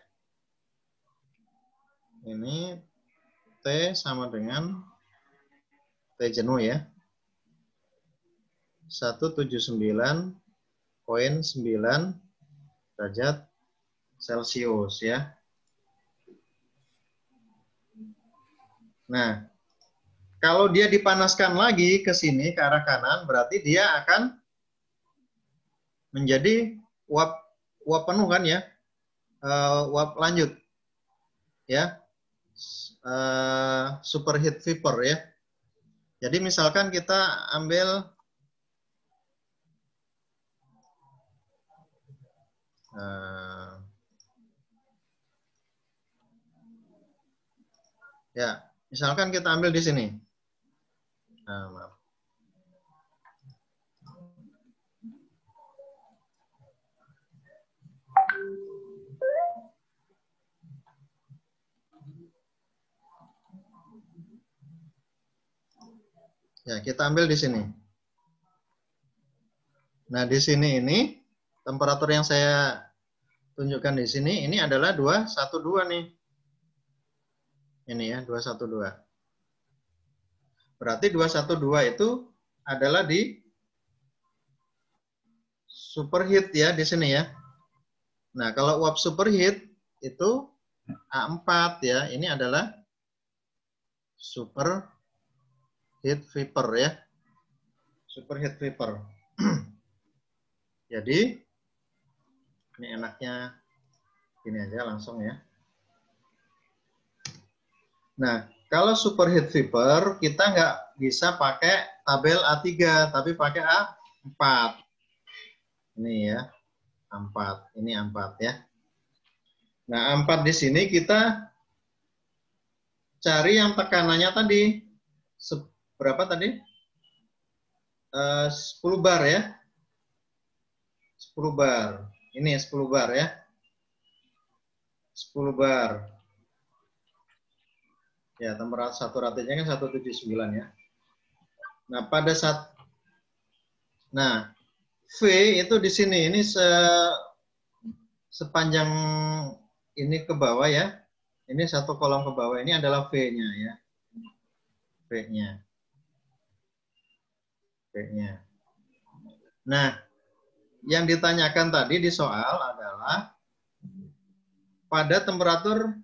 Ini T sama dengan T jenuh ya. 179,9 derajat Celcius ya. Nah, kalau dia dipanaskan lagi ke sini ke arah kanan, berarti dia akan menjadi uap penuh kan ya, uap lanjut ya, superheat vapor ya. Jadi misalkan kita ambil ya, misalkan kita ambil di sini. Maaf. Ya, kita ambil di sini. Nah, di sini ini temperatur yang saya tunjukkan di sini ini adalah 212 nih. Ini ya, 212. Berarti 212 itu adalah di superheat ya di sini ya. Nah, kalau uap superheat itu A4 ya. Ini adalah superheat vapor ya. Superheat vapor. Jadi ini enaknya ini aja langsung ya. Nah, kalau superheat vapor kita nggak bisa pakai tabel A3, tapi pakai A4. Ini ya, A4. Ini A4 ya. Nah, A4 di sini kita cari yang tekanannya tadi. Berapa tadi? 10 bar ya. 10 bar. Ini 10 bar ya. 10 bar. Ya, temperatur saturatifnya kan 179 ya. Nah, pada saat V itu di sini ini sepanjang ini ke bawah ya. Ini satu kolom ke bawah ini adalah V-nya ya. V-nya. V-nya. Nah, yang ditanyakan tadi di soal adalah pada temperatur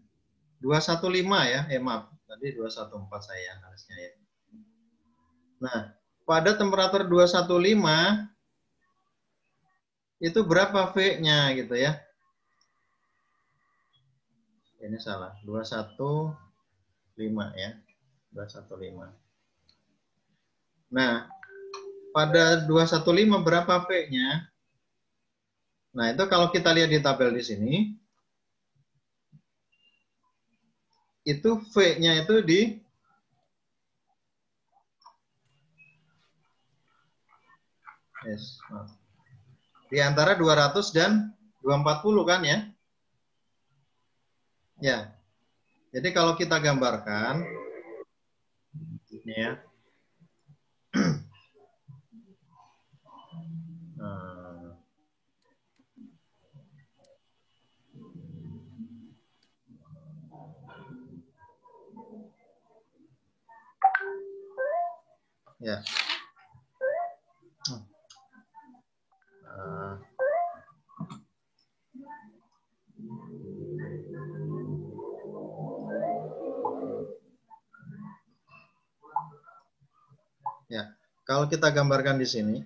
215 ya. Maaf. Tadi 214 saya harusnya ya. Nah, pada temperatur 215 itu berapa V-nya gitu ya. Ini salah. 215 ya. 215. Nah, pada 215 berapa V-nya? Nah, itu kalau kita lihat di tabel di sini, itu V-nya itu di antara 200 dan 240 kan ya? Ya. Jadi kalau kita gambarkan ini ya. Ya. Ya, kalau kita gambarkan di sini,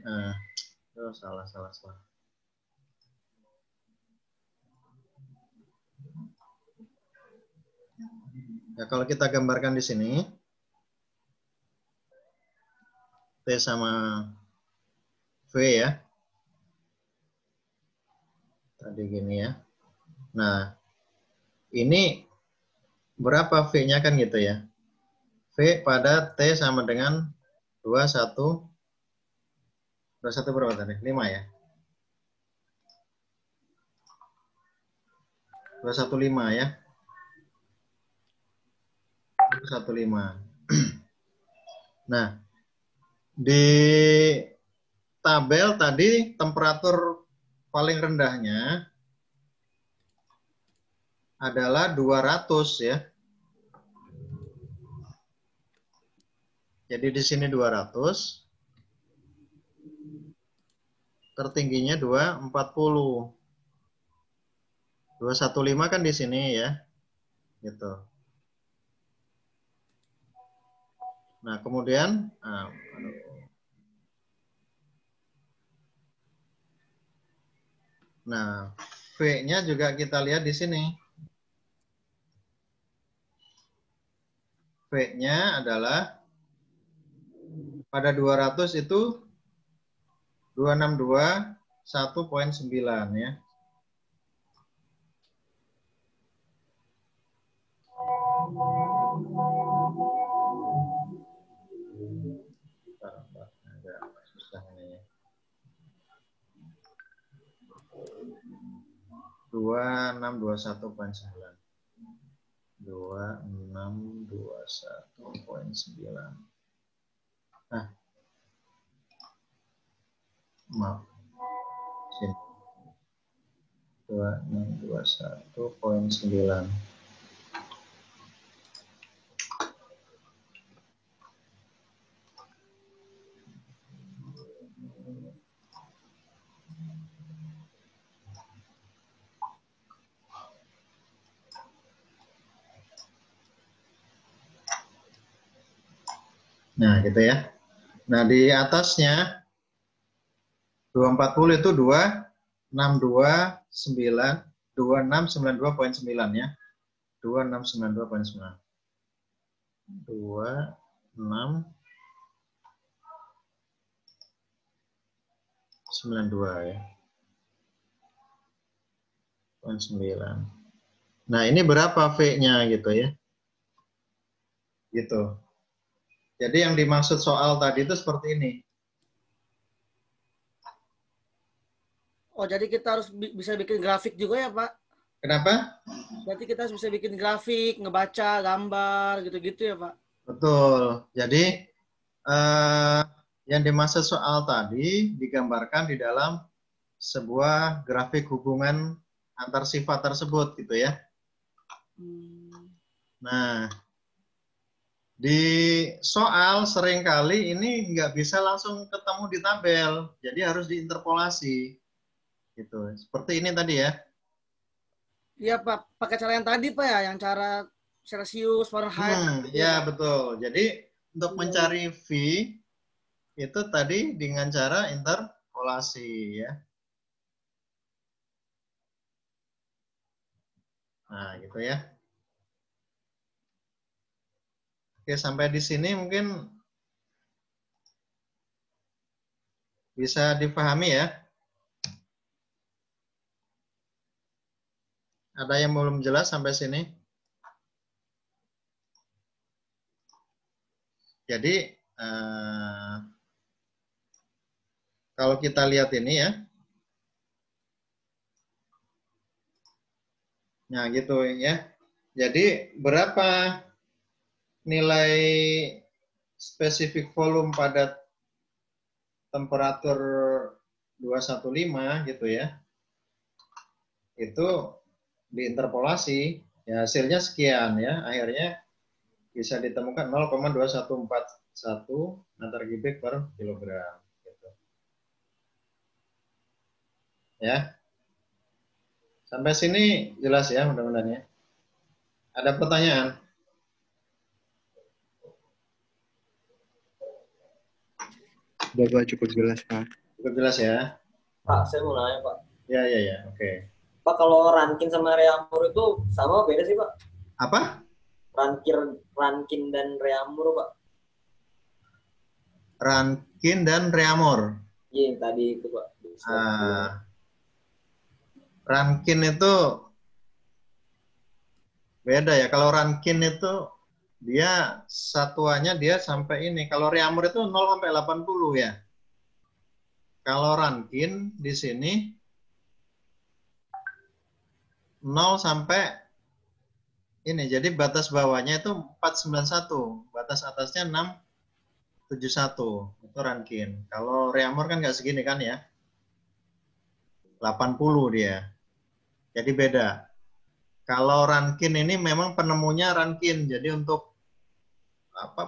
salah. Ya, kalau kita gambarkan di sini, T sama V ya. Tadi gini ya. Nah, ini berapa V-nya kan gitu ya. V pada T sama dengan 21 berapa tadi? 5 ya. 215 ya. 215. Nah, di tabel tadi temperatur paling rendahnya adalah 200 ya. Jadi di sini 200. Tertingginya 240. 215 kan di sini ya. Gitu. Nah, kemudian nah, V-nya juga kita lihat di sini. V-nya adalah pada 200 itu 262 1,9 ya. Agak susah ini ya. 2621,9. 2621,9. Nah, maaf. Sini. 2621,9. Nah, gitu ya. Nah, di atasnya 240 itu 2692,9 2692,9 ya. 2692,9. 2692 ya. 9. Nah, ini berapa V-nya gitu ya. Gitu. Jadi yang dimaksud soal tadi itu seperti ini. Oh, jadi kita harus bisa bikin grafik juga ya, Pak? Kenapa? Berarti kita harus bisa bikin grafik, ngebaca, gambar, gitu-gitu ya, Pak? Betul. Jadi, yang dimaksud soal tadi digambarkan di dalam sebuah grafik hubungan antar sifat tersebut, gitu ya. Nah, di soal seringkali ini nggak bisa langsung ketemu di tabel, jadi harus diinterpolasi, gitu. Seperti ini tadi ya. Iya, Pak. Pakai cara yang tadi, Pak ya, yang cara Celsius, Fahrenheit. Ya betul. Jadi untuk mencari V itu tadi dengan cara interpolasi ya. Nah, gitu ya. Oke, sampai di sini mungkin bisa dipahami ya. Ada yang belum jelas sampai sini? Jadi, kalau kita lihat ini ya. Nah, gitu ya. Jadi, berapa nilai spesifik volume pada temperatur 215 gitu ya. Itu diinterpolasi, ya hasilnya sekian ya. Akhirnya bisa ditemukan 0,2141 meter kubik per kilogram. Gitu. Ya. Sampai sini jelas ya mudah-mudahan ya. Ada pertanyaan? Bapak cukup jelas, Pak. Cukup jelas ya? Pak, saya mau nanya, Pak. Ya. Oke. Pak, kalau Rankin sama Reamur itu sama beda sih, Pak? Apa? Rankin dan Reamur, Pak. Rankin dan Reaumur. Iya, tadi itu, Pak. Rankin itu beda ya. Kalau Rankin itu dia satuannya dia sampai ini. Kalau Reaumur itu 0 sampai 80 ya. Kalau Rankin di sini 0 sampai ini. Jadi batas bawahnya itu 491, batas atasnya 671. Itu Rankin. Kalau Reaumur kan nggak segini kan ya. 80 dia. Jadi beda. Kalau Rankin ini memang penemunya Rankin. Jadi untuk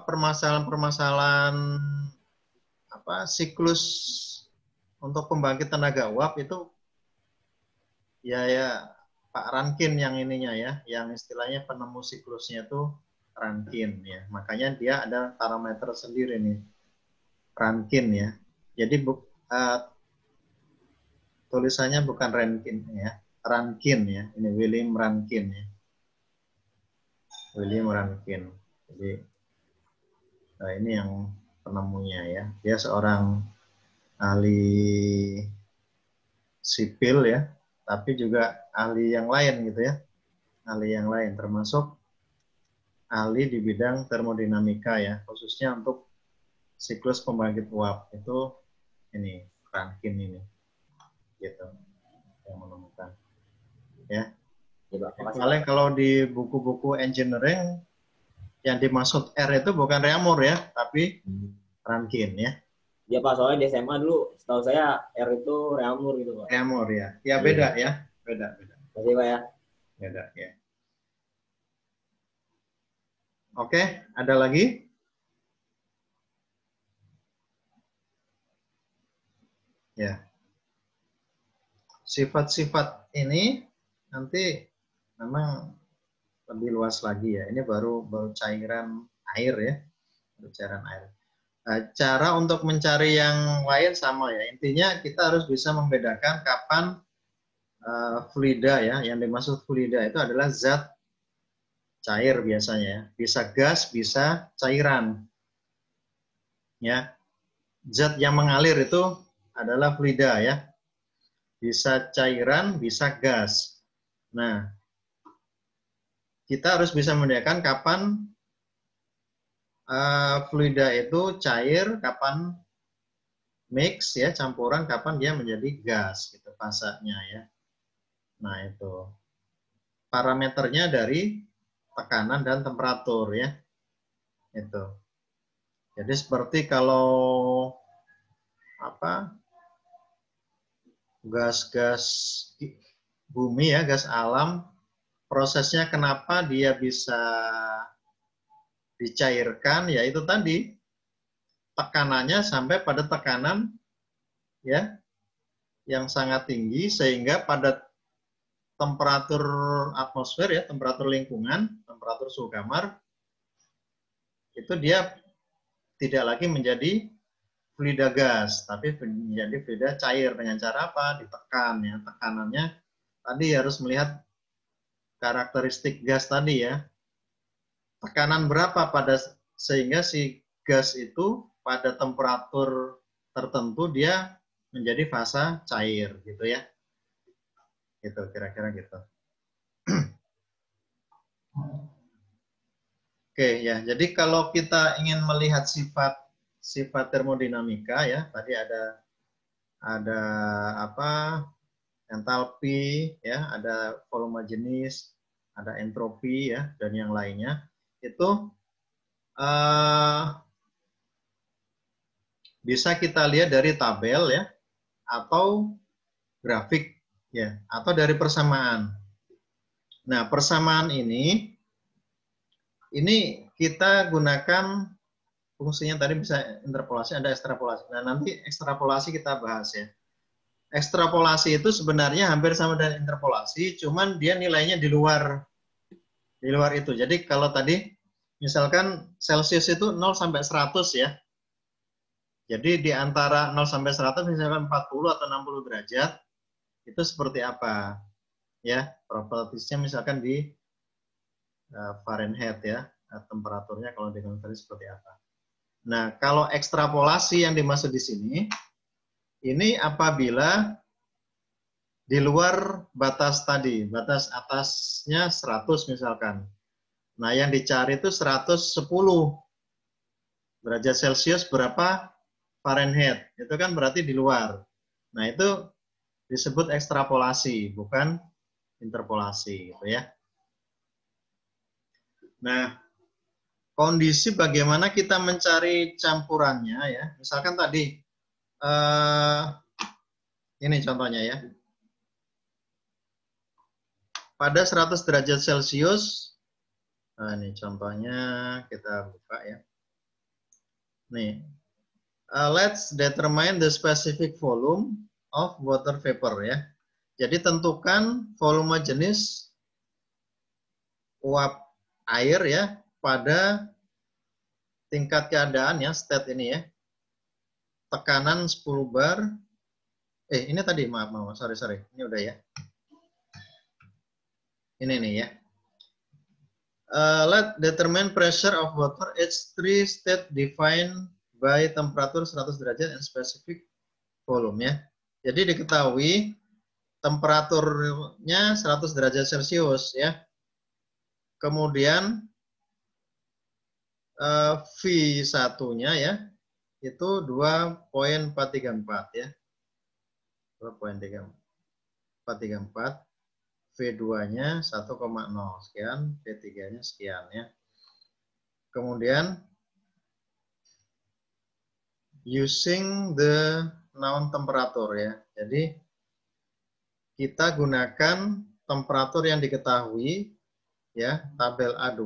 permasalahan-permasalahan siklus untuk pembangkit tenaga uap itu ya Pak Rankin yang ininya ya, yang istilahnya penemu siklusnya itu Rankin ya. Makanya dia ada parameter sendiri nih, Rankin ya. Jadi tulisannya bukan Rankin ya, Rankin ya. Ini William Rankin ya. William Rankin. Jadi nah ini yang penemunya ya. Dia seorang ahli sipil ya, tapi juga ahli yang lain gitu ya. Ahli yang lain termasuk ahli di bidang termodinamika ya, khususnya untuk siklus pembangkit uap. Itu ini Rankin ini. Gitu. Yang menemukan. Ya. Paling kalau di buku-buku engineering yang dimaksud R itu bukan Reaumur ya, tapi Rankin ya. Ya Pak, soalnya di SMA dulu setahu saya R itu Reaumur gitu Pak. Reaumur ya. Ya beda ya. Beda. Masih Pak ya. Beda ya. Oke, ada lagi? Ya. Sifat-sifat ini nanti memang lebih luas lagi ya. Ini baru cairan air ya. Cairan air. Cara untuk mencari yang lain sama ya. Intinya kita harus bisa membedakan kapan fluida ya. Yang dimaksud fluida itu adalah zat cair biasanya ya. Bisa gas, bisa cairan. Ya. Zat yang mengalir itu adalah fluida ya. Bisa cairan, bisa gas. Nah, kita harus bisa membedakan kapan fluida itu cair, kapan mix ya, campuran, kapan dia menjadi gas gitu fasanya ya. Nah, itu parameternya dari tekanan dan temperatur ya. Itu. Jadi seperti kalau gas-gas bumi ya, gas alam, prosesnya kenapa dia bisa dicairkan, ya itu tadi tekanannya sampai pada tekanan ya yang sangat tinggi sehingga pada temperatur atmosfer ya, temperatur lingkungan, temperatur suhu kamar itu dia tidak lagi menjadi fluida gas, tapi menjadi fluida cair dengan cara apa? Ditekan ya, tekanannya tadi harus melihat karakteristik gas tadi ya. Tekanan berapa sehingga si gas itu pada temperatur tertentu dia menjadi fasa cair gitu ya. Gitu kira-kira gitu. Oke ya, jadi kalau kita ingin melihat sifat termodinamika ya, tadi ada entalpi ya, ada volume jenis, ada entropi ya, dan yang lainnya. Itu bisa kita lihat dari tabel ya, atau grafik ya, atau dari persamaan. Nah, persamaan ini kita gunakan fungsinya tadi bisa interpolasi, ada ekstrapolasi. Nah, nanti ekstrapolasi kita bahas ya. Ekstrapolasi itu sebenarnya hampir sama dengan interpolasi, cuman dia nilainya di luar itu. Jadi kalau tadi misalkan Celsius itu 0 sampai 100 ya. Jadi di antara 0 sampai 100 misalkan 40 atau 60 derajat itu seperti apa? Ya, propertiesnya misalkan di Fahrenheit ya, temperaturnya kalau dikonversi seperti apa. Nah, kalau ekstrapolasi yang dimaksud di sini ini apabila di luar batas tadi, batas atasnya 100 misalkan. Nah, yang dicari itu 110 derajat Celcius berapa Fahrenheit. Itu kan berarti di luar. Nah, itu disebut ekstrapolasi, bukan interpolasi gitu ya. Nah, kondisi bagaimana kita mencari campurannya ya. Misalkan tadi ini contohnya ya. Pada 100 derajat Celcius, nah ini contohnya kita buka ya. Nih, let's determine the specific volume of water vapor ya. Jadi tentukan volume jenis uap air ya pada tingkat keadaan ya, state ini ya. Tekanan 10 bar. Ini tadi, maaf, sorry. Ini udah ya. Ini nih ya. Let determine pressure of water at 3 state defined by temperature 100 derajat and specific volume ya. Jadi diketahui temperaturnya 100 derajat Celcius ya. Kemudian V1-nya ya itu 2.434 ya. 2.434. V2-nya 1,0 sekian, V3-nya sekian ya. Kemudian using the known temperature ya. Jadi kita gunakan temperatur yang diketahui ya, tabel A2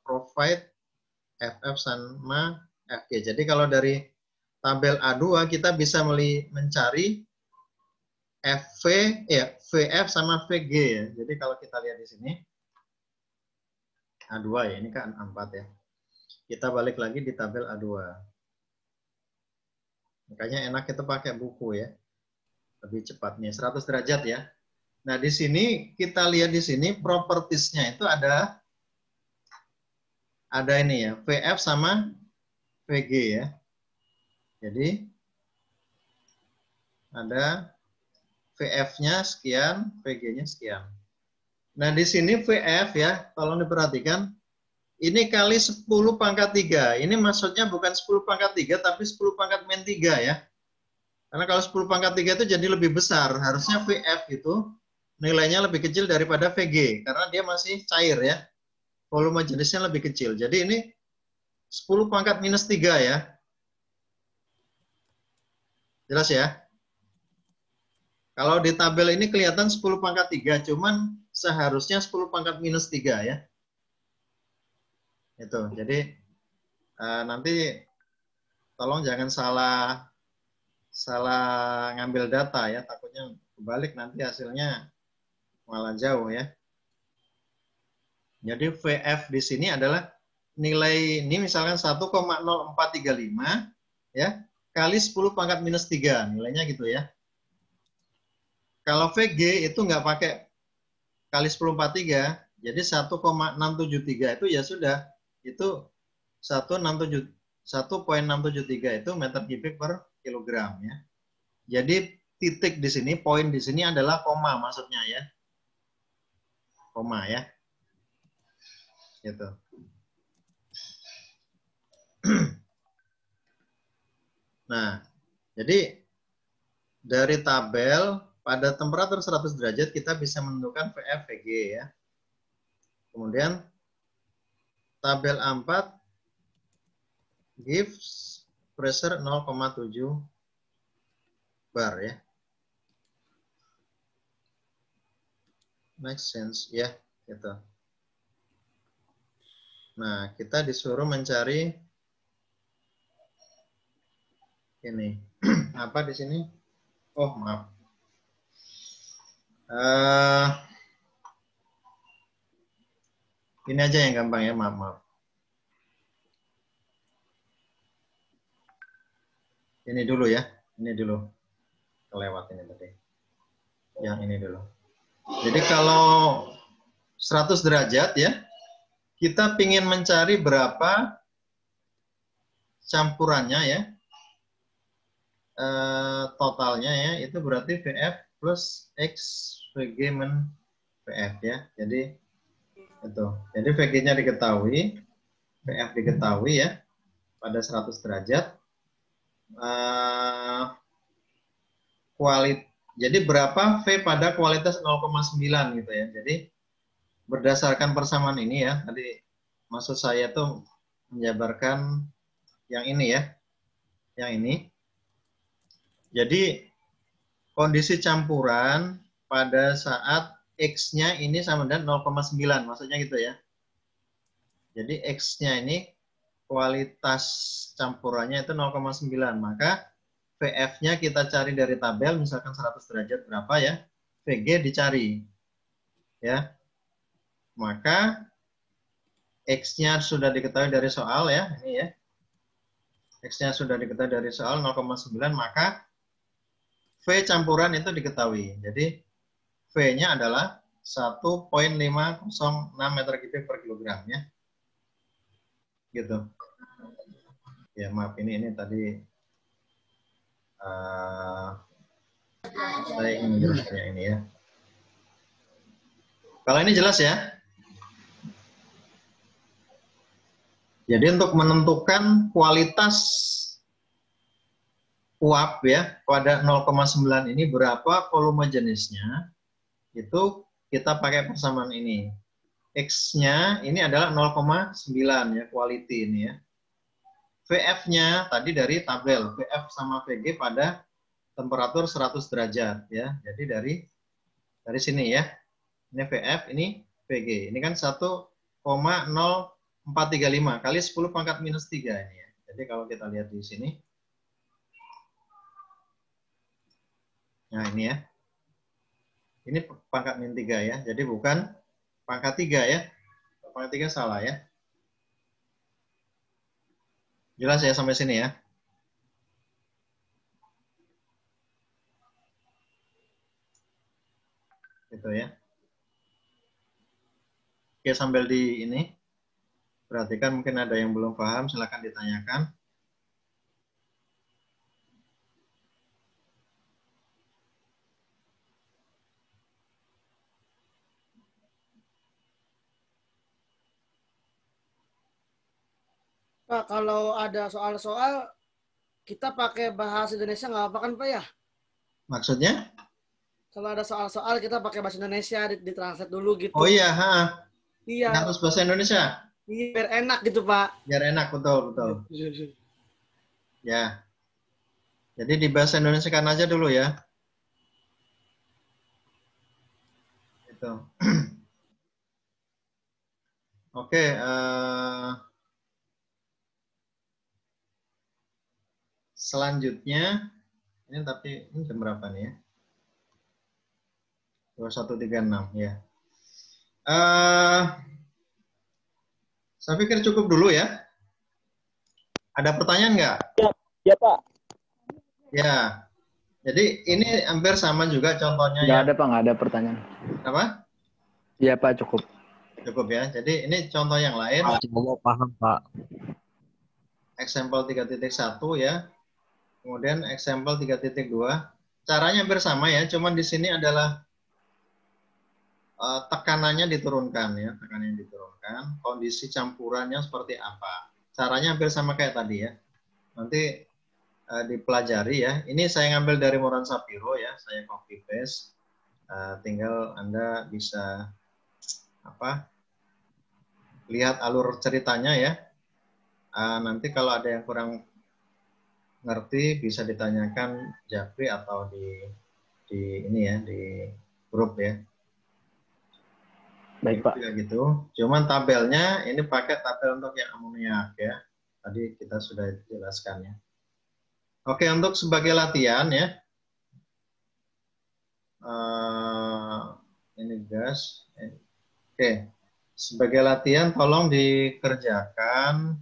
provide FF sama FG. Jadi kalau dari tabel A2 kita bisa mencari VF sama VG ya. Jadi kalau kita lihat di sini A2 ya, ini kan A4 ya. Kita balik lagi di tabel A2. Makanya enak kita pakai buku ya. Lebih cepat nih, 100 derajat ya. Nah, di sini kita lihat di sini propertiesnya itu ada ini ya, VF sama VG ya. Jadi ada VF-nya sekian, VG-nya sekian. Nah, di sini VF ya, tolong diperhatikan. Ini kali 10 pangkat 3. Ini maksudnya bukan 10 pangkat 3, tapi 10 pangkat min 3 ya. Karena kalau 10 pangkat 3 itu jadi lebih besar. Harusnya VF itu nilainya lebih kecil daripada VG. Karena dia masih cair ya. Volume jenisnya lebih kecil. Jadi ini 10 pangkat minus 3 ya. Jelas ya? Kalau di tabel ini kelihatan 10 pangkat 3, cuman seharusnya 10 pangkat minus 3 ya. Itu. Jadi nanti tolong jangan salah ngambil data ya, takutnya kebalik nanti hasilnya malah jauh ya. Jadi VF di sini adalah nilai ini misalkan 1,0435 ya, kali 10 pangkat minus 3, nilainya gitu ya. Kalau VG itu nggak pakai kali 10/43, jadi 1,673 itu ya sudah, itu 1,673 itu meter kubik per kilogram ya. Jadi titik di sini, poin di sini adalah koma maksudnya ya. Koma ya. Gitu. Nah, jadi dari tabel pada temperatur 100 derajat kita bisa menentukan VF VG ya. Kemudian tabel A4 gives pressure 0,7 bar ya. Make sense ya, gitu. Nah, kita disuruh mencari ini. Apa di sini? Oh, maaf. Ini aja yang gampang ya, maaf. Ini dulu ya, ini dulu. Kelewat ini tadi. Yang ini dulu. Jadi kalau 100 derajat ya, kita ingin mencari berapa campurannya ya, totalnya ya, itu berarti VF plus X VG men VF ya. Jadi itu. Jadi VG-nya diketahui, VF diketahui ya pada 100 derajat. Jadi berapa V pada kualitas 0,9 gitu ya. Jadi berdasarkan persamaan ini ya, tadi maksud saya tuh menjabarkan yang ini ya. Yang ini. Jadi kondisi campuran pada saat X-nya ini sama dengan 0,9, maksudnya gitu ya. Jadi X-nya ini kualitas campurannya itu 0,9, maka VF-nya kita cari dari tabel, misalkan 100 derajat berapa ya. VG dicari. Ya. Maka X-nya sudah diketahui dari soal ya, ini ya. X-nya sudah diketahui dari soal 0,9, maka V campuran itu diketahui. Jadi V-nya adalah 1,506 meter kubik per kilogram ya. Gitu. Ya maaf ini tadi saya ingin menjelaskannya ini ya. Kalau ini jelas ya. Jadi untuk menentukan kualitas uap ya pada 0,9 ini berapa volume jenisnya, itu kita pakai persamaan ini. X-nya ini adalah 0,9 ya, quality ini ya. VF-nya tadi dari tabel, VF sama VG pada temperatur 100 derajat ya. Jadi dari sini ya. Ini VF, ini VG. Ini kan 1,0435 kali 10 pangkat minus 3 ini ya. Jadi kalau kita lihat di sini. Nah ini ya. Ini pangkat min 3 ya. Jadi bukan pangkat 3 ya. Pangkat 3 salah ya. Jelas ya sampai sini ya. Gitu ya. Oke, sambil di ini. Perhatikan mungkin ada yang belum paham, silakan ditanyakan. Pak, kalau ada soal-soal, kita pakai bahasa Indonesia nggak apa kan, Pak ya? Maksudnya? Kalau ada soal-soal, kita pakai bahasa Indonesia, ditranslate dulu gitu. Oh iya, Iya. harus bahasa Indonesia? Iya, biar enak gitu, Pak. Biar enak, betul. Ya. Jadi di bahasa Indonesia kan aja dulu ya. Itu. Oke. Selanjutnya, ini jam berapa nih ya? 21.36 ya. Saya pikir cukup dulu ya. Ada pertanyaan nggak? Ya, Pak. Ya. Jadi ini hampir sama juga contohnya. Nggak ada, Pak. Nggak ada pertanyaan. Apa? Iya, Pak. Cukup. Cukup ya. Jadi ini contoh yang lain. Mau paham, Pak. Example 3.1 ya. Kemudian example 3.2. Caranya hampir sama ya. Cuman di sini adalah tekanannya diturunkan ya. Tekanannya diturunkan. Kondisi campurannya seperti apa. Caranya hampir sama kayak tadi ya. Nanti dipelajari ya. Ini saya ngambil dari Moran Sapiro ya. Saya copy paste. Tinggal Anda bisa lihat alur ceritanya ya. Nanti kalau ada yang kurang ngerti bisa ditanyakan Japri atau di ini ya di grup ya. Baik, Pak. Gitu. Cuman tabelnya ini pakai tabel untuk yang amoniak ya. Tadi kita sudah jelaskan ya. Oke, untuk sebagai latihan ya. Ini gas. Oke. Sebagai latihan tolong dikerjakan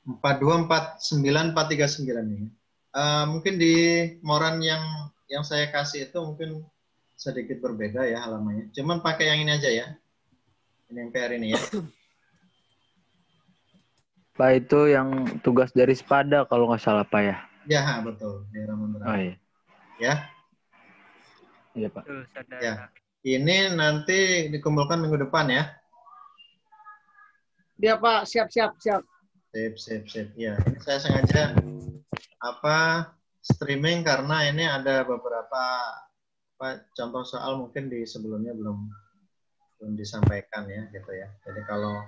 empat dua empat sembilan 439 ini. Mungkin di Moran yang saya kasih itu mungkin sedikit berbeda ya halamannya. Cuman pakai yang ini aja ya. Ini yang PR ini ya. Pak, itu yang tugas dari Spada kalau nggak salah, Pak ya? Ya, betul. Daerah Mandra. Oh iya. Ya. Iya, Pak. Ya. Ini nanti dikumpulkan minggu depan ya. Iya, Pak. Siap. Sip. Ya, ini saya sengaja streaming karena ini ada beberapa contoh soal mungkin di sebelumnya belum disampaikan ya gitu ya. Jadi kalau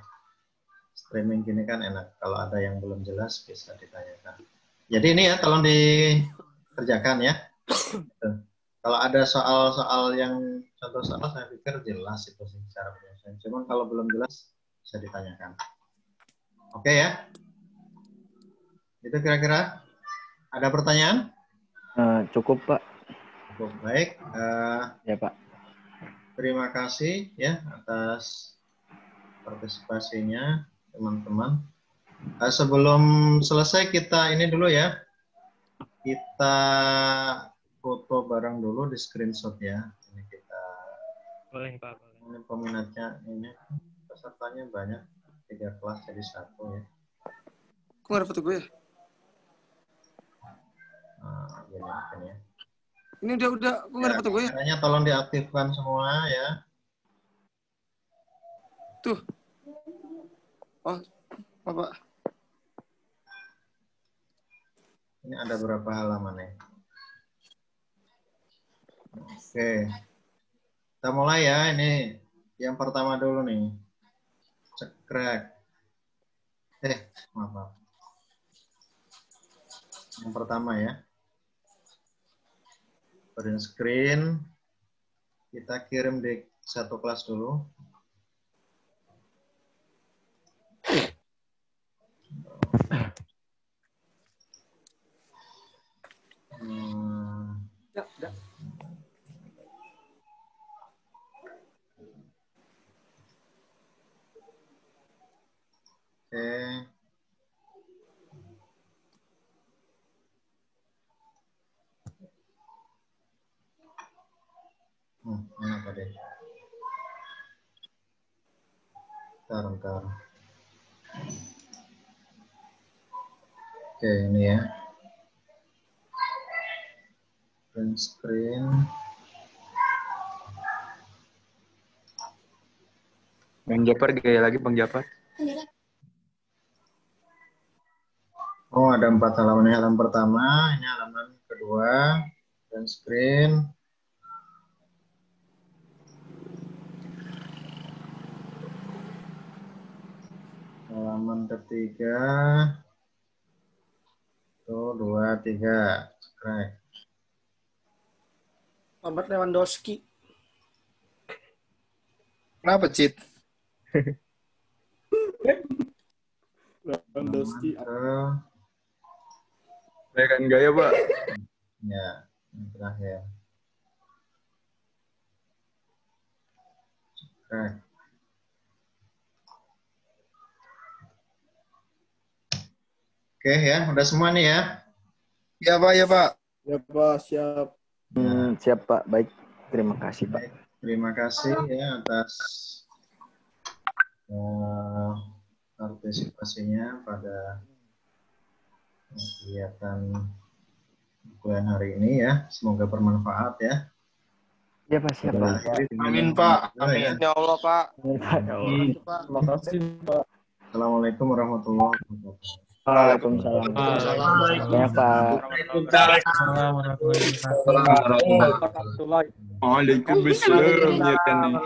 streaming gini kan enak, kalau ada yang belum jelas bisa ditanyakan. Jadi ini ya tolong dikerjakan ya. Gitu. Kalau ada soal-soal yang contoh soal saya pikir jelas itu sih cara penyelesaian. Cuman kalau belum jelas bisa ditanyakan. Oke ya. Itu kira-kira. Ada pertanyaan? Cukup, Pak. Cukup baik. Ya, Pak. Terima kasih ya atas partisipasinya teman-teman. Sebelum selesai kita ini dulu ya. Kita foto bareng dulu di screenshot ya. Ini kita. Boleh, Pak. Boleh. Ini peminatnya ini pesertanya banyak. 3 kelas jadi 1 ya. Kok nggak ada foto gue ya? Gini mungkin ya. Ini udah, kok nggak ada foto gue ya? Caranya tolong diaktifkan semua ya. Tuh. Oh, Bapak. Ini ada berapa halaman ya? Oke. Kita mulai ya. Ini yang pertama dulu nih. Cekrek. Maaf. Yang pertama ya. Print screen. Kita kirim di satu kelas dulu. Oke. Mana tadi? Bentar. Oke, ini ya. Print screen. Bang Japar gaya lagi Bang Japar. Oh, ada 4 halaman. Ini halaman pertama, ini halaman kedua, print screen. Halaman ketiga. Tuh, 2, 3. Subscribe. Robert Lewandowski. Kenapa, Cid? Lewandowski. Kan gaya, Pak. Ya, yang terakhir. Subscribe. Oke ya, udah semua nih ya. Ya, Pak, ya, Pak. Ya, Pak, siap. Siap, Pak. Baik. Terima kasih, Pak. Terima kasih ya atas partisipasinya pada kegiatan kuliah hari ini ya. Semoga bermanfaat ya. Ya, Pak. Siap, Pak. Amin, Pak. Amin. Ya Allah, Pak. Amin, Pak. Ya Allah. Terima kasih, Pak. Assalamualaikum warahmatullahi wabarakatuh. Waalaikumsalam. Ya, Pak. Waalaikumsalam. Waalaikumsalam.